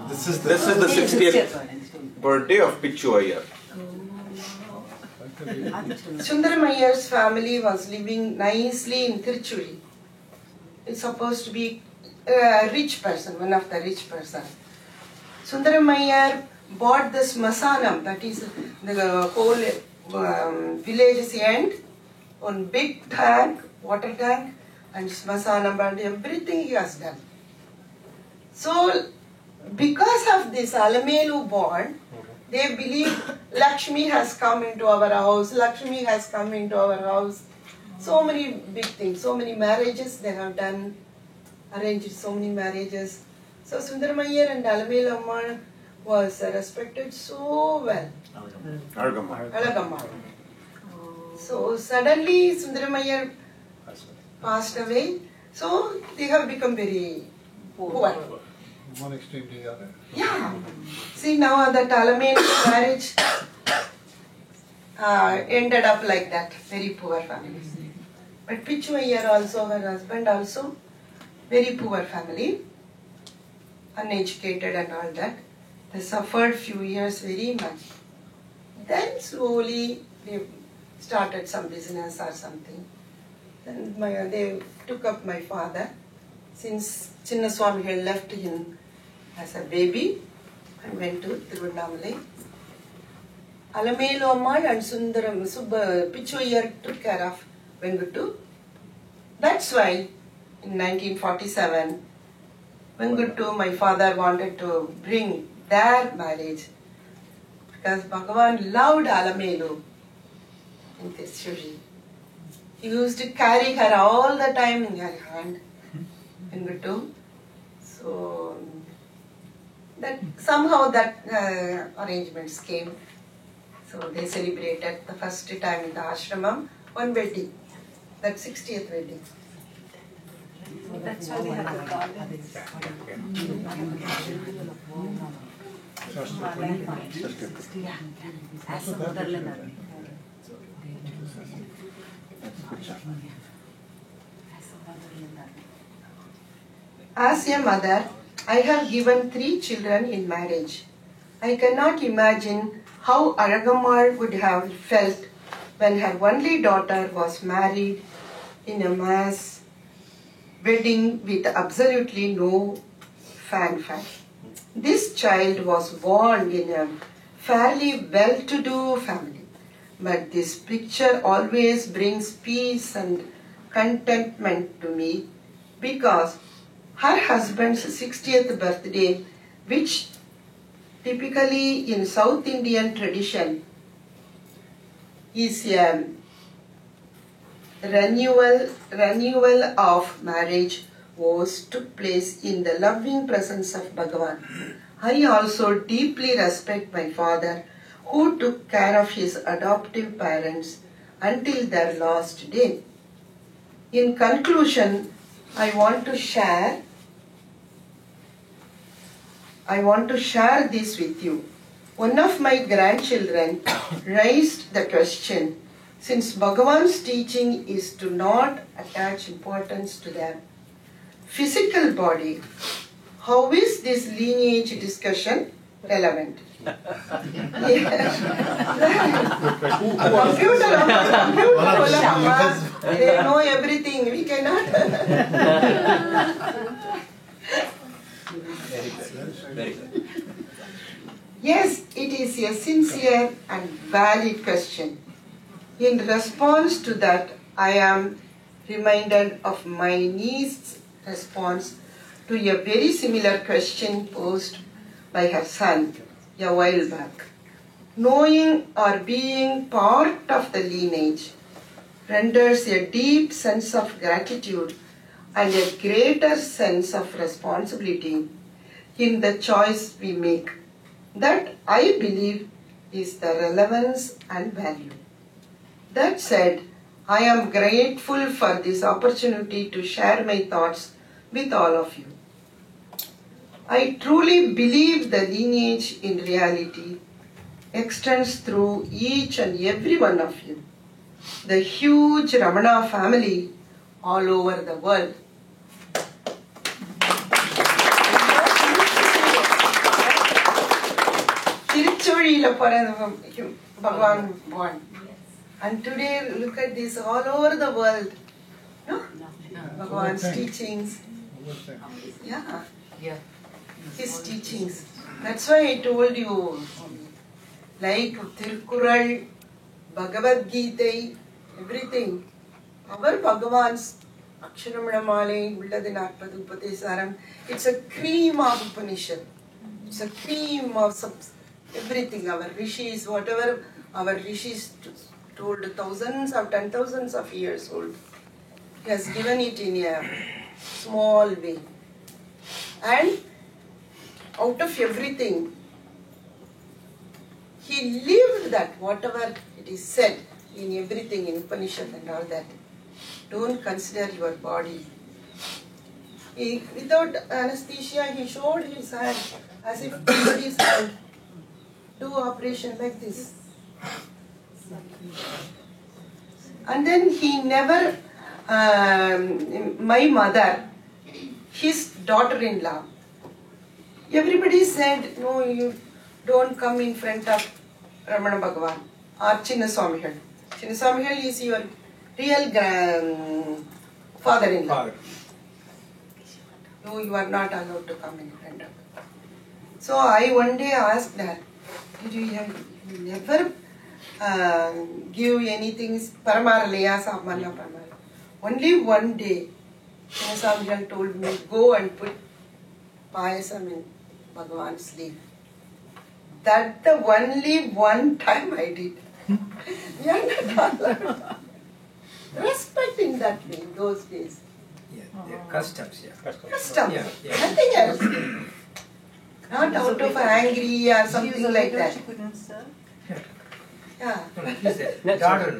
This is the 60th birthday of Pichu Iyer. Sundaram Iyer's family was living nicely in Tiruchuri. It's supposed to be a rich person, one of the rich person. Sundaram Iyer bought the smasanam, that is the whole village's end, on big tank, water tank, and smasanam and everything he has done. So, because of this Alamelu bond, they believe Lakshmi has come into our house, Lakshmi has come into our house. So many big things, so many marriages they have done, arranged so many marriages. So Sundaram Iyer and Alamelu Ammal was respected so well. Alagammal. So suddenly Sundaram Iyer passed away, so they have become very poor. One extreme to the other. Yeah. See now that Alamelu marriage ended up like that, very poor family. But Pichu Iyer also, her husband also, very poor family, uneducated and all that. They suffered few years very much. Then slowly they started some business or something. Then they took up my father. Since Chinnaswamy had left him as a baby and went to Tiruvannamalai. Alamelu Ammal and Pichu Iyer took care of Venguttu. That's why in 1947, Venguttu, my father wanted to bring their marriage because Bhagavan loved Alamelu in Tirchuri. He used to carry her all the time in her hand, Venguttu. So that somehow that arrangements came. So they celebrated the first time in the ashramam, one wedding, that 60th wedding. That's why we have the garden. As a mother, I have given 3 children in marriage. I cannot imagine how Alagammal would have felt when her only daughter was married in a mass wedding with absolutely no fanfare. This child was born in a fairly well-to-do family, but this picture always brings peace and contentment to me because her husband's 60th birthday, which typically in South Indian tradition is a renewal of marriage, took place in the loving presence of Bhagavan. I also deeply respect my father who took care of his adoptive parents until their last day. In conclusion, I want to share this with you. One of my grandchildren raised the question, since Bhagavan's teaching is to not attach importance to the physical body, how is this lineage discussion relevant? Computer, they know everything, we cannot. Very good. Yes, it is a sincere and valid question. In response to that, I am reminded of my niece's response to a very similar question posed by her son a while back. Knowing or being part of the lineage renders a deep sense of gratitude and a greater sense of responsibility in the choice we make. That, I believe, is the relevance and value. That said, I am grateful for this opportunity to share my thoughts with all of you. I truly believe the lineage in reality extends through each and every one of you. The huge Ramana family all over the world. Tiruchozhiyila Bhagavan was born. And today, look at this, all over the world. No? Bhagavan's teachings. Yeah. His teachings. That's why I told you, like Tirukkural, Bhagavad Gita, everything. Our Bhagavan's Aksharamana Ulladinarpadu Upadesaram, it's a cream of Upanishad. It's a cream of everything. Our rishis, whatever our rishis told thousands of 10,000s of years old. He has given it in a small way. And out of everything, he lived that, whatever it is said in everything, in Upanishad and all that. Don't consider your body. Without anesthesia, he showed his hand as if somebody's hand. Do operation like this. And then he never, my mother, his daughter-in-law, everybody said, no, you don't come in front of Ramana Bhagavan or Chinnaswamihal. Chinnaswamihal is your real father-in-law. No, you are not allowed to come in front of. So I one day asked her, did you never give anything Paramaralaya Samana Paramara? Only one day, Chinnaswamihal told me, go and put payasam in Bhagavan's sleeve. That's the only one time I did. We are not allowed. Respecting that way in those days. Yeah, customs, yeah. Customs. Yeah. Nothing else. Not out of angry or something like that. Yeah. Daughter.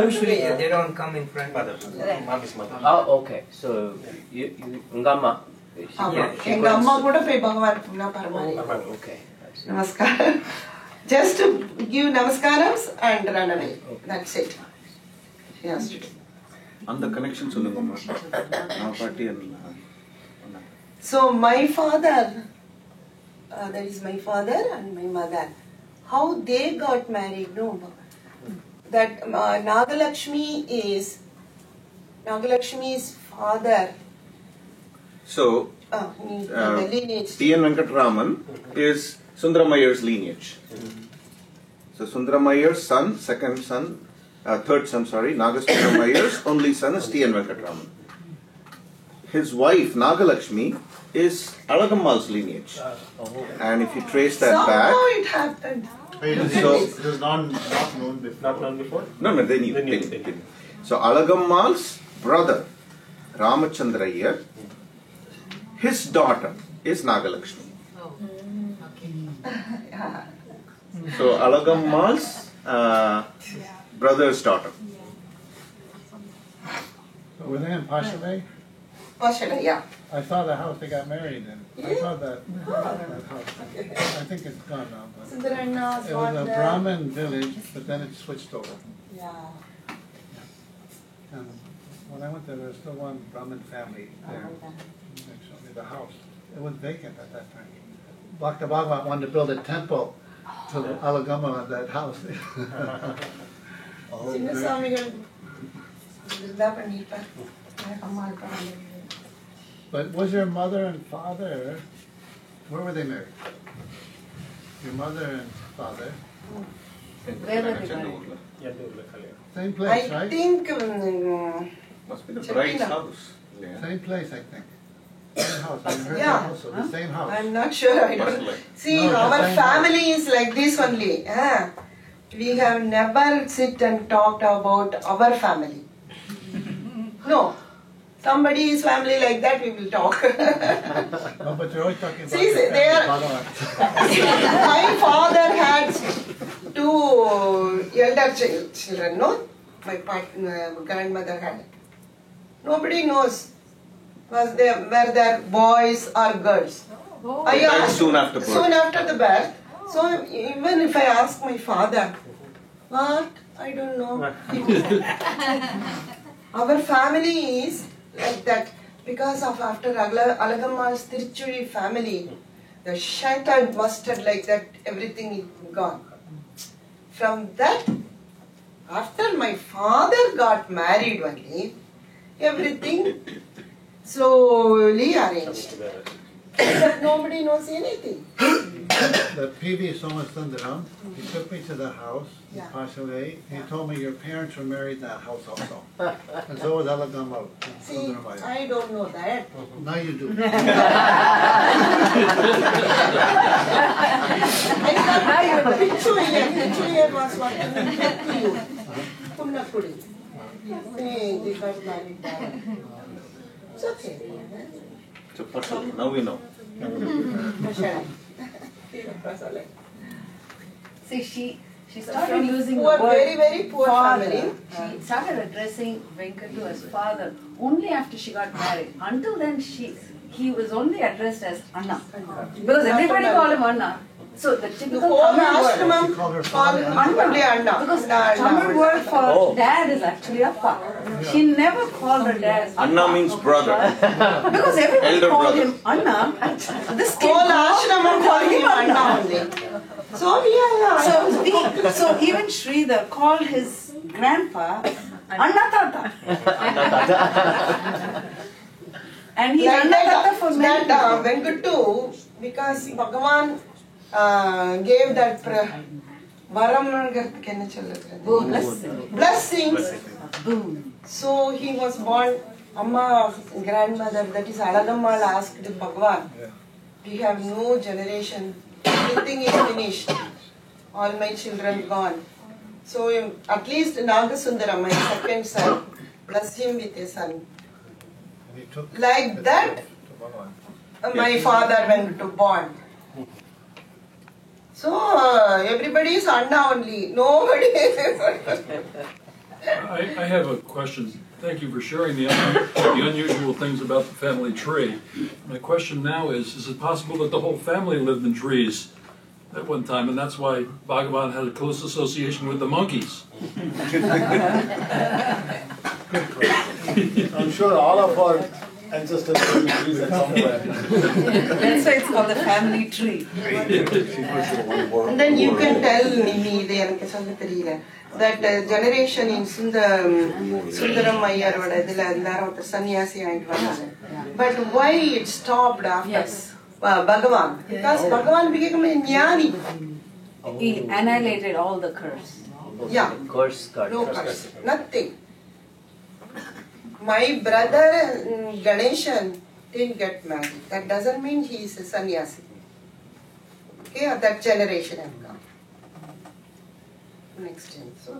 Usually they don't come in front of Mommy's mother. Oh, okay. So, Ungamma. Enga amma kuda poi Bhagavan na Paramari. Okay. Namaskar. Just to give namaskarams and run away. That's it. Yes. On the connection, So my father, that is my father and my mother, how they got married, no. That Nagalakshmi's father. So, the lineage. T.N. Venkatraman is Sundaram lineage. So Sundaram Iyer's son, third son, Nagasundram Iyer's only son is T.N. Venkatraman. His wife, Nagalakshmi, is Alagammal's lineage. And if you trace that back... Somehow it happened. So, it was not known before. Not known before? No, they knew. So Alagammal's brother, Ramachandra Iyer, his daughter is Nagalakshmi. So Alagammal's brother's daughter. So were they in Pashalay? Pashalay, yeah. I saw the house they got married in. I saw that house. I think it's gone now. But it was a Brahmin village, but then it switched over. Yeah. And when I went there was still one Brahmin family there. Actually, the house. It was vacant at that time. Bhakta Bhagavan wanted to build a temple to Alagamma at that house. But was your mother and father, where were they married? Your mother and father? Where were they married? Same place, I right? think Must be the bride's house. Same place, I think. Same house. I heard Yeah. that also. The same house. I'm not sure. I don't. See, No, the our same family is like this only. We have never sit and talked about our family. No. Somebody's family like that, we will talk. No, but you're always talking about See, your they are- Bhagavan. My father had two elder children, no? My grandmother had. Nobody knows. were there boys or girls? I They died asked soon after birth. soon after the birth. So even if I ask my father, what? I don't know. Our family is like that because of after Alagamma's Tiruchuri family, the shaitan busted like that, everything is gone. From that, after my father got married only, everything slowly arranged. But nobody knows anything. The P.V. Somasundaram, he took me to the house, he Yeah. passed away. He told me your parents were married in that house also. And so was Alagamma See, Sundaramaya. I don't know that. Now you do. Pichuyer was working in PU, Punnakudi. They got married there. It's okay. So, personal. Now we know. See, she started using Poor, the word very, very poor father. family. She started addressing Venkatu as father only after she got married. Until then, he was only addressed as Anna. Because everybody called him Anna. So the The typical whole Tamil word. ashramam called him only Anna. Because Tamil word for dad is actually Appa. She never called her dad as Anna Appa. means brother. Because everybody Elder called brother. him Anna. This kid Whole ashramam called him Anna Anna. only. So yeah. So even Sridhar called his grandpa Anna Tata. And he's Like Anna Tata for many that people. Venkatu, because Bhagavan gave that varam blessings. So he was born. Amma, grandmother, that is Alagammal, asked Bhagavan, we have no generation, everything is finished, all my children gone. So at least Nagasundaram, my second son, bless him with a son. Like that, my father went to born. So everybody is Anna only, nobody is. I have a question. Thank you for sharing the unusual things about the family tree. My question now is it possible that the whole family lived in trees at one time, and that's why Bhagavan had a close association with the monkeys? I'm sure all of our ancestors were in trees at somewhere. That's why it's called the family tree. And then you can tell me that generation in Sundaram Iyer sannyasi. But why it stopped after Bhagavan? Because Bhagavan became a jnani. He annihilated all the curse. Yeah. Curse got No curse. Nothing. My brother Ganeshan didn't get married. That doesn't mean he is a sannyasi. Okay, that generation have come. Next time. So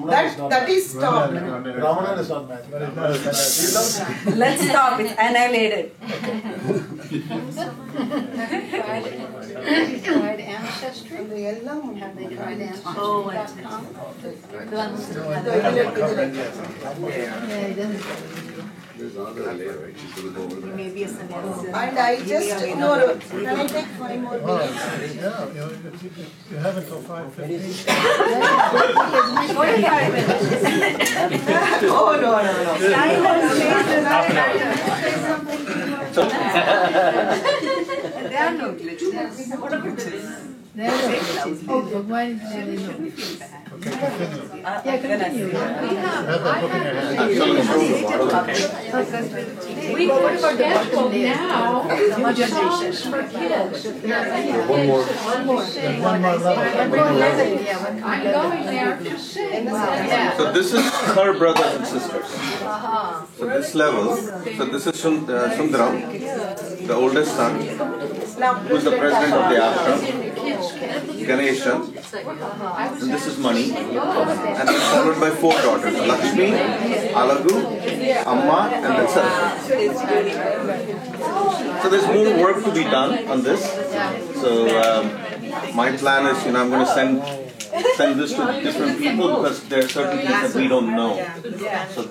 that is stopped. Ramanan is not married. Let's stop. It's annihilated. Have they tried ancestry? Have they tried ancestry? Oh, There's another layer, right? She's gonna go over there. Maybe a sannyasi. And I just, no, can I take 5 more minutes? Yeah, you have until 5:15. Oh, no. There are no glitches. There are no glitches. Oh, Bhagwan is there is no glitches. Yeah, continue. We go to our dashboard now. Songs for kids. One more. One more level. I'm going there to sing. So this is her brothers and sisters. So this level, so this is Sundaram, the oldest son, who is the president of the ashram, Ganesha, and this is Mani, and then followed by 4 daughters, Lakshmi, Alagu, Amma, and then Saraswati. So there's more work to be done on this. So my plan is, I'm going to send this to different people because there are certain things that we don't know. So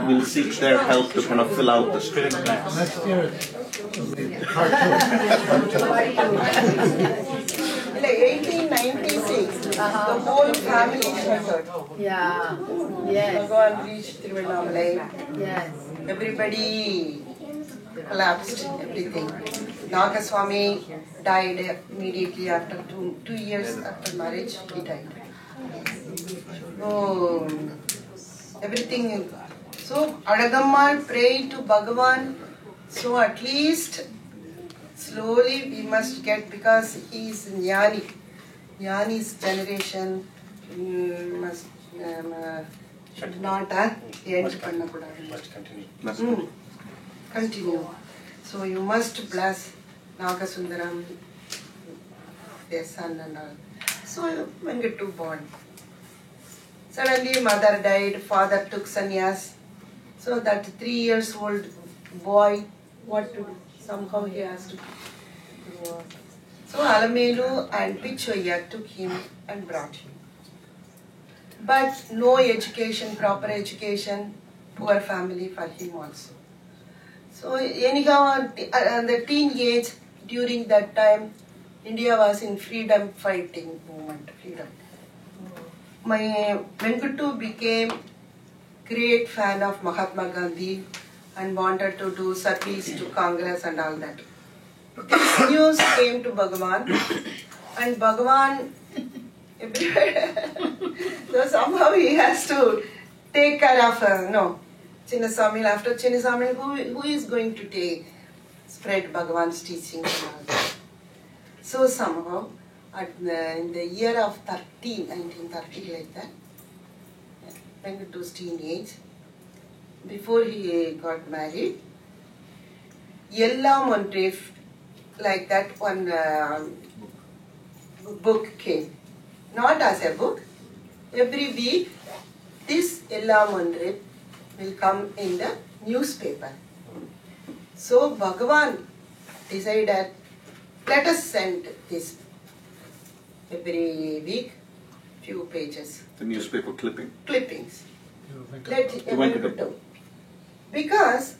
we'll seek their help to kind of fill out the spirit. Next year, In 1896, the whole family shattered. Yeah. Yes. Bhagavan reached Tiruvannamalai. Yes. Everybody collapsed, everything. Nagaswami died immediately after 2 years after marriage, he died. So, everything. So, Adagammal prayed to Bhagavan. So, at least slowly we must get, because he is Jnani. Jnani's generation must should not end. Must continue. Continue. So you must bless Nagasundaram, their son and all. So Venkatu born. Suddenly mother died, father took sannyas. So that 3 years old boy, what to do? Somehow he has to grow up. So Alamelu and Pichoya took him and brought him. But no education, proper education, poor family for him also. So anyhow, the teenage, during that time, India was in freedom fighting movement, freedom. My Venkatu became great fan of Mahatma Gandhi and wanted to do service to Congress and all that. This news came to Bhagavan, and Bhagavan, so somehow he has to take care of Chinnaswamy. After Chinnaswamy, who is going to spread Bhagavan's teachings and all that? So somehow, in the year of 1930 like that, Venkatu's teenage, before he got married, Yellam on Drift, like that one book came. Not as a book. Every week, this Yellam on Drift will come in the newspaper. So Bhagavan decided, let us send this every week, few pages. The newspaper Clippings. Let everyone do. Because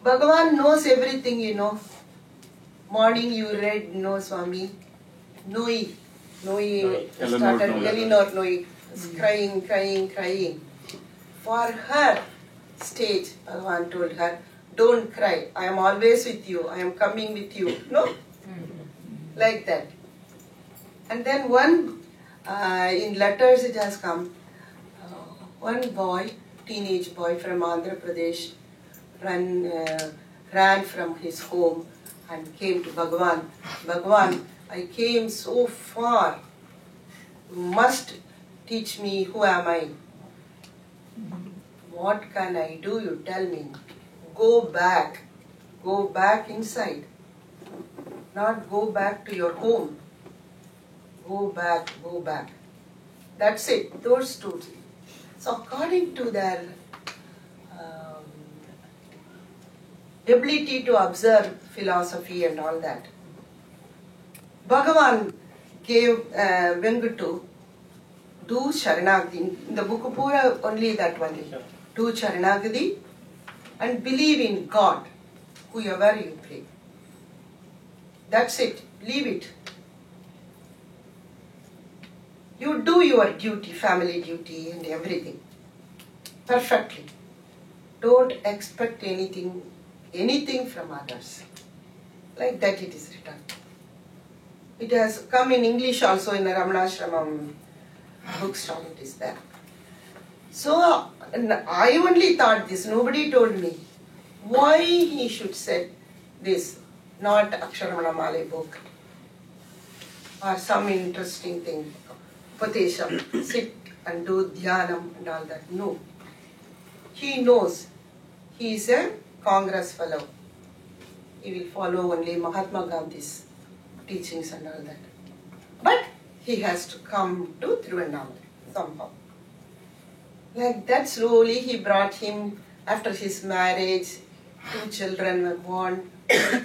Bhagavan knows everything, Morning you read, no Swami, Noi started, Eleanor Noi, crying. For her stage, Bhagavan told her, don't cry, I am always with you, I am coming with you. No? Like that. And then in letters it has come, one boy, teenage boy from Andhra Pradesh, ran from his home and came to Bhagavan. Bhagavan, I came so far, you must teach me who am I. What can I do, you tell me. Go back inside. Not go back to your home. Go back. That's it, those two. So according to their ability to observe philosophy and all that, Bhagavan gave Venkatu do Sharanagati. In the book Pura, only that one. Do Sharanagati and believe in God, whoever you pray. That's it. Leave it. You do your duty, family duty and everything. Perfectly. Don't expect anything from others. Like that it is written. It has come in English also in the Ramanashramam bookstall, it is there. So I only thought this, nobody told me why he should say this, not Aksharamana Malai book or some interesting thing. Upatesham, sit and do dhyanam and all that. No. He knows. He is a Congress fellow. He will follow only Mahatma Gandhi's teachings and all that. But he has to come to Tiruvannamalai somehow. Like that slowly he brought him, after his marriage, 2 children were born.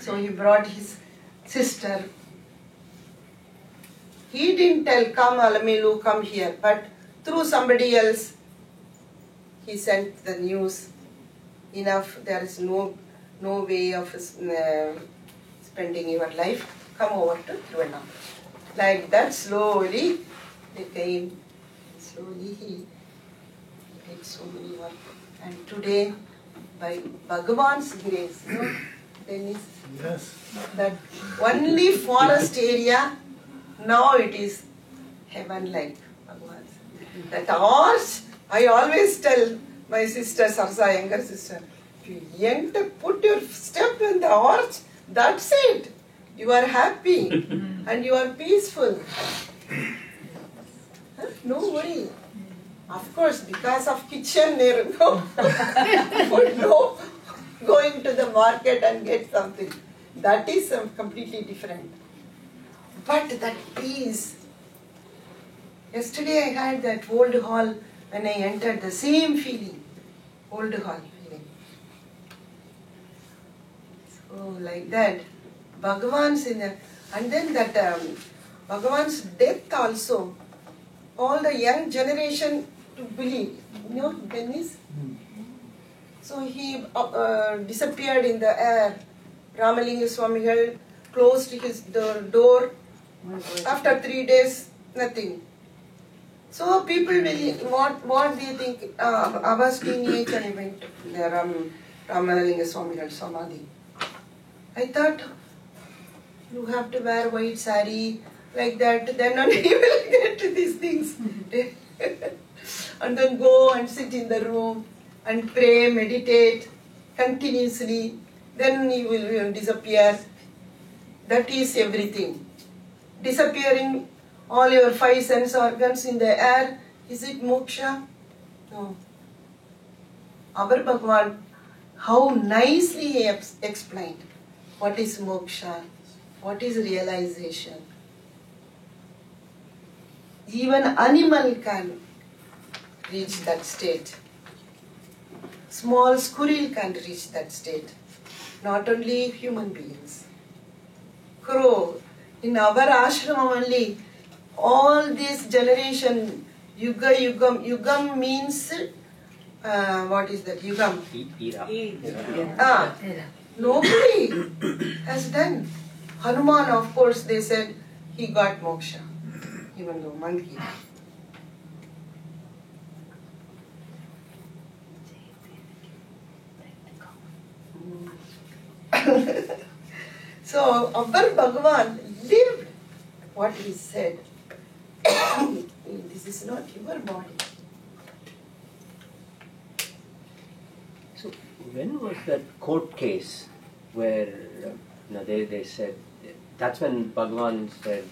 So he brought his sister. He didn't tell, come Alamelu, come here. But through somebody else, he sent the news, enough, there is no way of spending your life, come over to Thiruvannamalai. Like that, slowly they came, slowly he did so many work. And today, by Bhagavan's grace, Dennis, Yes. that only forest area, now it is heaven-like. That arch, I always tell my sister Sarsa, younger sister, if you enter, put your step in the arch, that's it. You are happy and you are peaceful. No worry. Of course, because of kitchen, no, no going to the market and get something. That is completely different. But that peace. Yesterday I had that old hall when I entered, the same feeling. Old hall feeling. So like that, Bhagavan's in the, and then that Bhagavan's death also, all the young generation to believe, you know, Dennis? So he disappeared in the air. Ramalinga Swamigal closed his door. After 3 days, nothing. So people will, what do you think? I was teenage and I went to the Ramalinga Swamigal Samadhi. I thought, you have to wear white sari, like that, then only you will get to these things. And then go and sit in the room and pray, meditate continuously. Then you will disappear. That is everything. Disappearing all your 5 sense organs in the air, is it moksha? No. Our Bhagavan, how nicely he explained what is moksha, what is realization. Even animal can reach that state. Small squirrel can reach that state. Not only human beings. Crow, in our ashram only, all this generation, yugam means, what is that, yugam? Nobody has done. Hanuman, of course, they said he got moksha, even though monkey. So, our Bhagavan lived what he said. This is not your body. So, when was that court case where they said, that's when Bhagavan said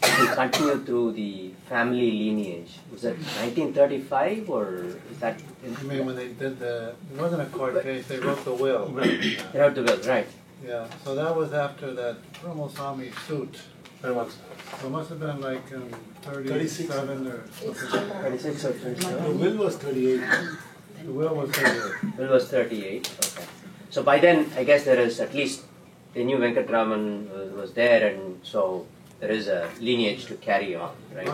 he continued through the family lineage. Was that 1935 or is that? I mean, when they did it wasn't a court case, they wrote the will. They wrote the will, right. Yeah, so that was after that Ramaswamy suit. So it must have been like 37 or something. 36 or 37? The will was 38. The will was 38. Will was 38, okay. So by then, I guess there is at least, they knew Venkatraman was there, and so there is a lineage to carry on, right?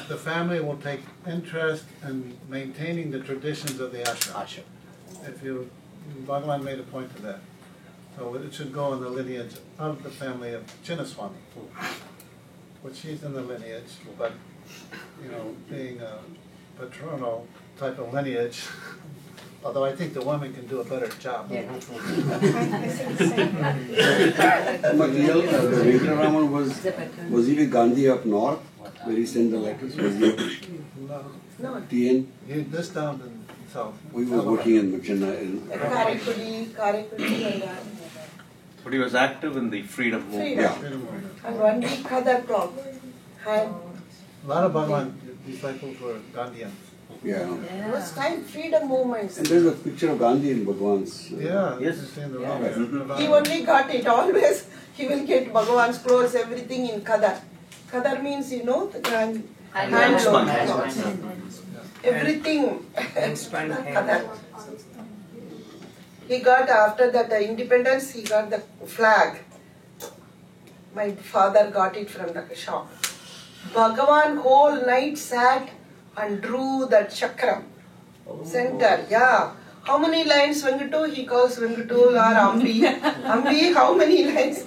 The family will take interest in maintaining the traditions of the ashram. Bhagavan made a point of that. So it should go in the lineage of the family of Chinnaswamy. Which he's in the lineage, but, being a paternal type of lineage, although I think the woman can do a better job. But Venkatraman was he with Gandhi up north, where he sent the letters? Was he No. TN? He did this down in south. We were working in Chennai. Karaikudi, But he was active in the freedom movement. freedom. And one week Khadar club had. A lot of Bhagavan disciples were Gandhians. Yeah. It was time freedom movements. And there's a picture of Gandhi in Bhagwan's. Yeah, Yes. this is in the wrong. He only got it. Always he will get Bhagavan's clothes, everything in Khadar. Khadar means, the handloom clothes. Everything. Khadar. He got, after that independence, he got the flag. My father got it from the shop. Bhagavan whole night sat and drew that chakram. Center, yeah. How many lines Venkatu? He calls Venkatu or Ambi. Ambi, how many lines?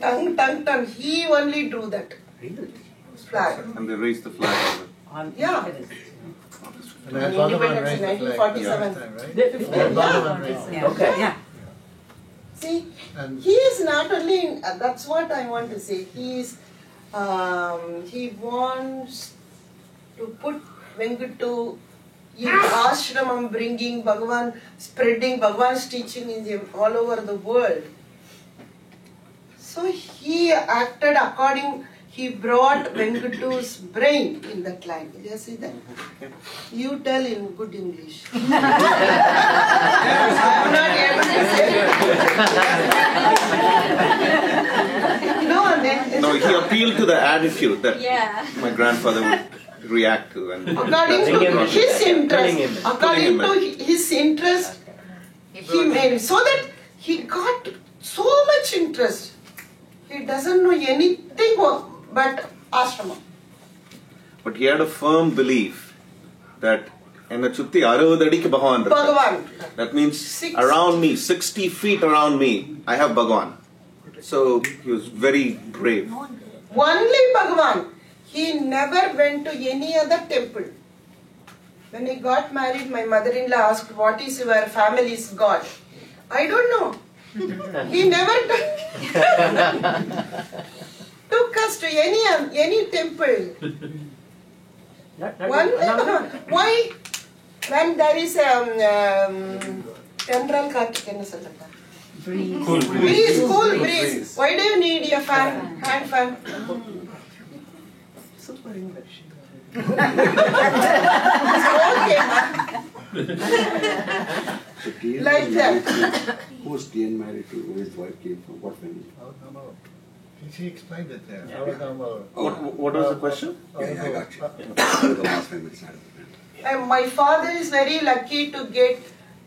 Tongue. He only drew that flag. And they raised the flag. Yeah. And then Bhagavan raised the flag 1947. right? Okay. Yeah. See, And he is not only, that's what I want to say, he wants to put Venkatu in ashramam, bringing Bhagavan, spreading Bhagavan's teaching all over the world. So he acted according, he brought Venkatu's brain in that line. Did you see that? You tell in good English. I'm not able to say. No, he appealed to the attitude that my grandfather would react to. And according to his interest, he made it. So that he got so much interest. He doesn't know anything but ashrama. But he had a firm belief that enna chutti 60 adikku Bhagavan irukkaru. Bhagavan. That means around me, 60 feet around me, I have Bhagavan. So he was very brave. Only Bhagavan. He never went to any other temple. When he got married, my mother-in-law asked, what is your family's God? I don't know. He never took us to any temple. Why? When there is temporal breeze, cool breeze. Why do you need a fan, hand fan? Super English. Like that. Who was TN married to? Where his wife came from? What family? she explained it there. What was the question? Yeah, I got you. The last family side of the family. My father is very lucky to get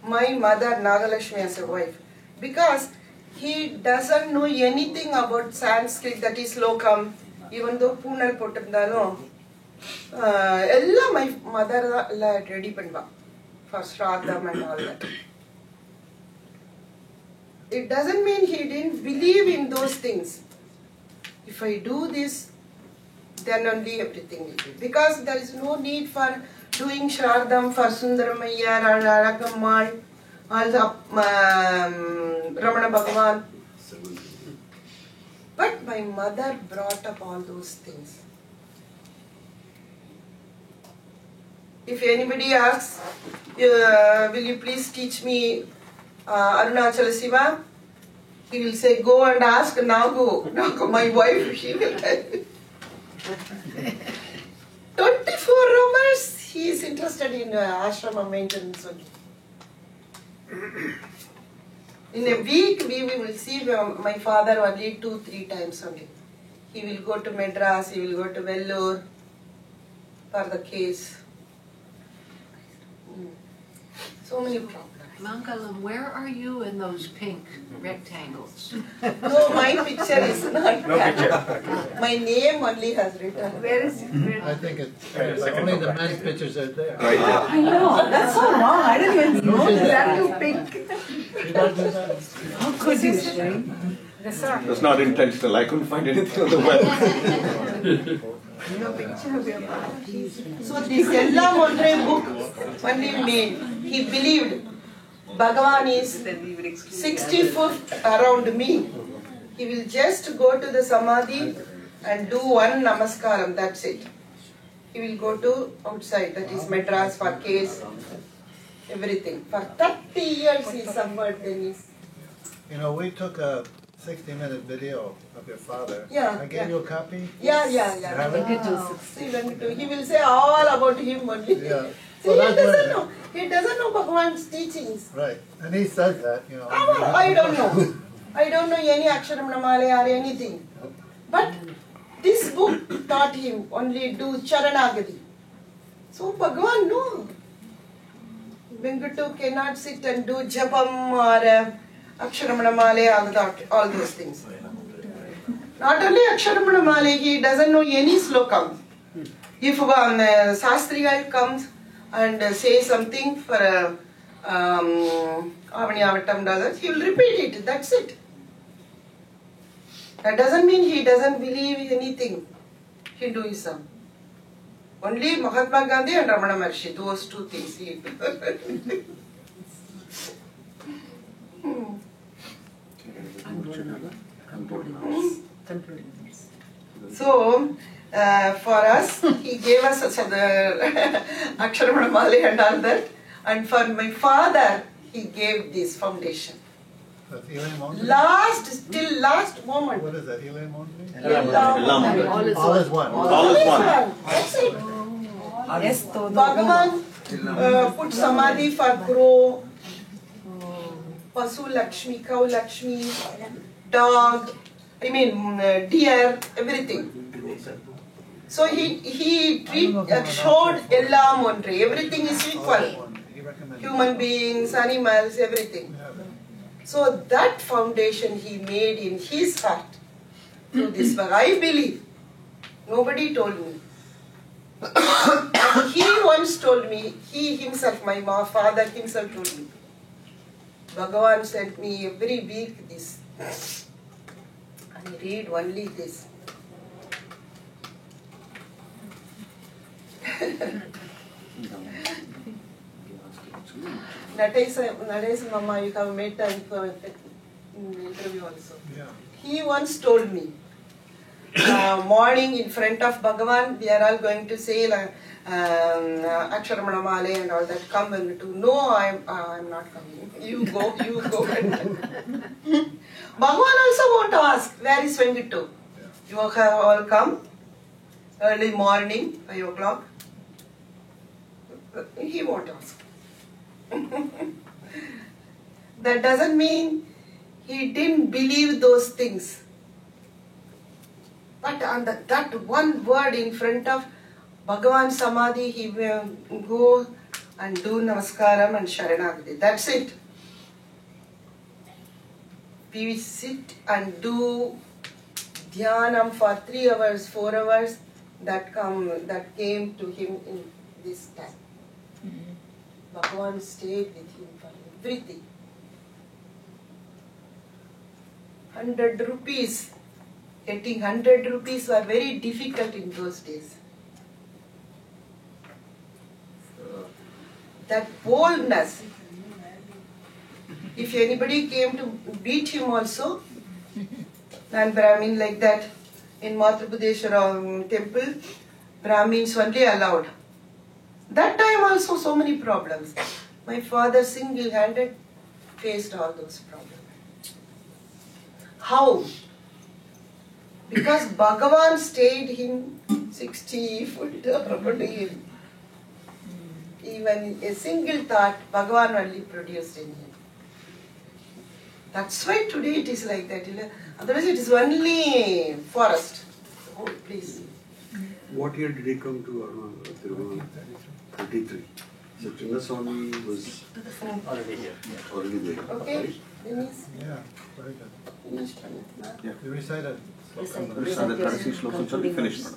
my mother Nagalakshmi as a wife, because he doesn't know anything about Sanskrit, that is lokam, even though Poonal potandalo. Ella my mother ready panva for Shraddham and all that. It doesn't mean he didn't believe in those things. If I do this, then only everything will be. Because there is no need for doing Shraddham for Sundaramaya, Ragamal, all the Ramana Bhagavan. But my mother brought up all those things. If anybody asks, will you please teach me Arunachala Siva? He will say, go and ask Nagu. My wife, she will tell you. 24 hours, he is interested in ashrama maintenance only. In a week, we will see my father only 2-3 times only. He will go to Madras, he will go to Vellore for the case. So many problems. Mangalam, where are you in those pink rectangles? No, my picture is not. No picture. My name only has written. Where is it? I think it's only the men's pictures are there. Right there. I know, that's so wrong. I didn't even notice that too pink. How could you, Shane? That's not intentional. I couldn't find anything on the web. So this Ella Mondre book only made. He believed Bhagavan is 60 foot around me. He will just go to the Samadhi and do one Namaskaram, that's it. He will go to outside, that is Madras for case, everything. For 30 years he suffered, Dennis. You know, we took a 60-minute video of your father. Yeah, I gave you a copy. Yeah. You have it? He will say all about him only. Yeah. See, he doesn't know. He doesn't know Bhagavan's teachings. Right. And he says that, you know. I don't know. I don't know any Aksharam Namale or anything. But this book taught him only do Charanagati. So Bhagavan no. Venkatu cannot sit and do Japam or Aksharam Namale, all those things. Not only Aksharam Namale, he doesn't know any slokam. If Sastrigal comes and say something for Avaniavatam dollars, he will repeat it. That's it. That doesn't mean he doesn't believe anything. Hinduism. Only Mahatma Gandhi and Ramana Maharshi, those two things. So, for us, he gave us the Aksharamana Male and all that. And for my father, he gave this foundation. That's Eli Mountain? Till last moment. What is that, Eli Mountain? All is one. All is one. That's it. Yes, Bhagavan put samadhi for crow, Pasu Lakshmi, cow Lakshmi, dog, deer, everything. So he showed Ellam Ondre, everything is equal. Human beings, animals, everything. So that foundation he made in his heart through this work. I believe. Nobody told me. He once told me, he himself, my father himself told me, Bhagavan sent me every week this. I read only this. Nadesh Mama, you have made time for interview also. Yeah. He once told me, morning in front of Bhagavan, we are all going to say Aksharamana Male and all that. Come and do. No, I'm not coming. You go. Bhagavan also won't ask, where is Venkattu? You have all come early morning, 5 o'clock. He won't ask. That doesn't mean he didn't believe those things. But on that one word in front of Bhagavan Samadhi, he will go and do Namaskaram and Sharanagati. That's it. We sit and do Dhyanam for 3 hours, 4 hours. That came to him in this time. Bhagavan stayed with him for everything. 100 rupees. Getting 100 rupees were very difficult in those days. So, that boldness. If anybody came to beat him also, non-Brahmin like that, in Madhya temple, Brahmins only allowed. That time also so many problems. My father single-handed faced all those problems. How? Because Bhagavan stayed him 60 foot around him. Even a single thought, Bhagavan only produced in him. That's why today it is like that. Otherwise it is only forest. Oh, please. What year did he come to Tiruvana? 33. So Chinnaswamy was Already here. already there. Okay. Finish. Yeah, very good. Finished. You recited. Finished.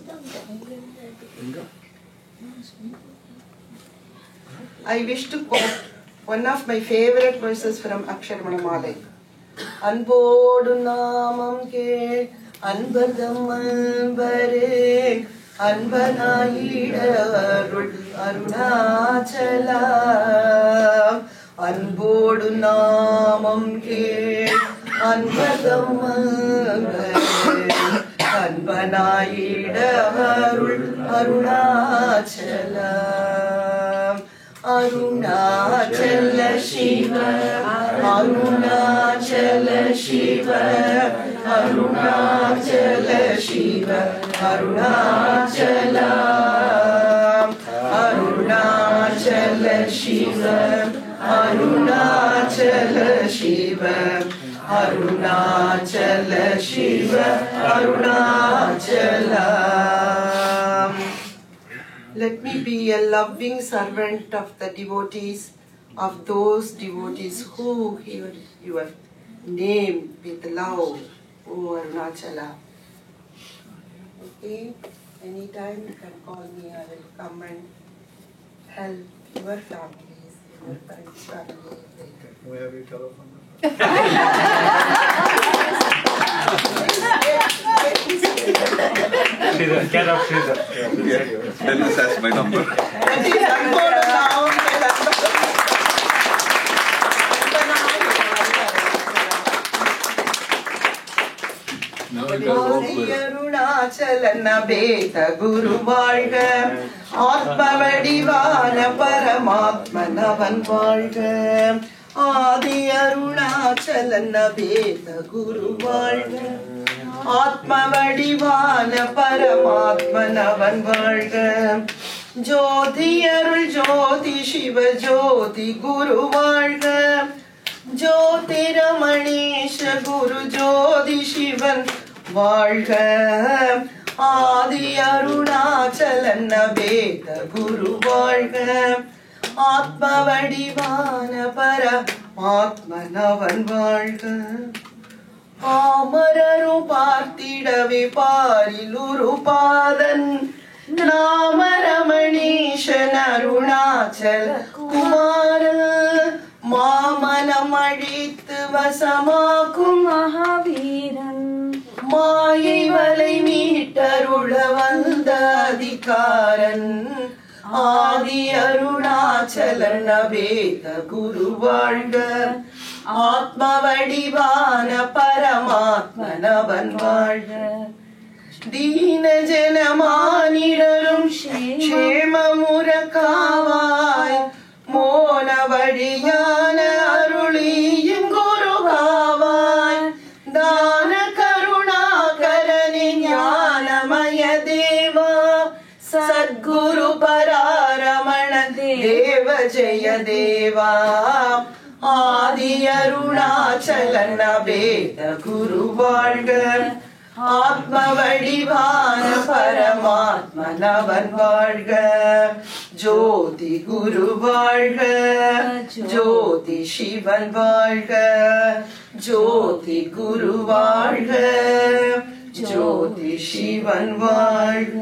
I wish to quote one of my favorite verses from Aksharamana Male. Anbodu namam ke anbardam anbare anbanayidavul arunachala. Anbodu namam ke anbardam anbare anbanayidavul arunachala. Arunachala Shiva, Arunachala Shiva, Arunachala Shiva, Arunachala, Arunachala Shiva, Arunachala Shiva, Arunachala Shiva, Arunachala. Let me be a loving servant of the devotees, of those devotees who hear your name with love, O Arunachala. Okay? Anytime you can call me, I will come and help your families, your friends' family. Can we have your telephone number? Get up, Sridhar. Then this has my number. Now I got it all clear. அருணாச்சலன பேத குரு வாழ்க, ஆத்ம வடிவான பரமாத்மனவன் வாழ்க. ஆதி அருணாச்சலன பேத குரு வாழ்க, ஆத்ம வடிவான பரமாத்மனவன் வாழ்க. ஜோதி அருள் ஜோதி சிவ ஜோதி குரு வாழ்க, ஜோதிரமணீஷ குரு ஜோதி சிவன் வாழ்க. ஆதி அருணாச்சலன பேத குரு வாழ்க, ஆத்ம வடிவான பரமாத்மனவன் வாழ்க. பாமரரும் பார்த்திடவே பாரிலுரு பாதன், நாமரமணீஷன் அருணாச்சல குமாரன். மாமனம் அழித்து வசமாக்கும் மகாவீரன், மாயை வலை மீட்டருள வந்த அதிகாரன். ஆதி அருணாச்சலன பேத குரு வாழ்க, ஆத்ம வடிவான பரமாத்மனவன் வாழ்க. தீன ஜனமானிடரும் க்ஷேமமுற காவாய், மோன வழியான அருளியும் குரு காவாய். தான கருணாகரணி ஞானமய தேவா, சத்குரு பராரமண தேவ ஜெய தேவா. ஆதி அருணாச்சலன பேத குரு வாழ்க, ஆத்ம வடிவான பரமாத்மனவன் வாழ்க. ஜோதி குரு வாழ்க, ஜோதி சிவன் வாழ்க. ஜோதி குரு வாழ்க, ஜோதி சிவன் வாழ்க.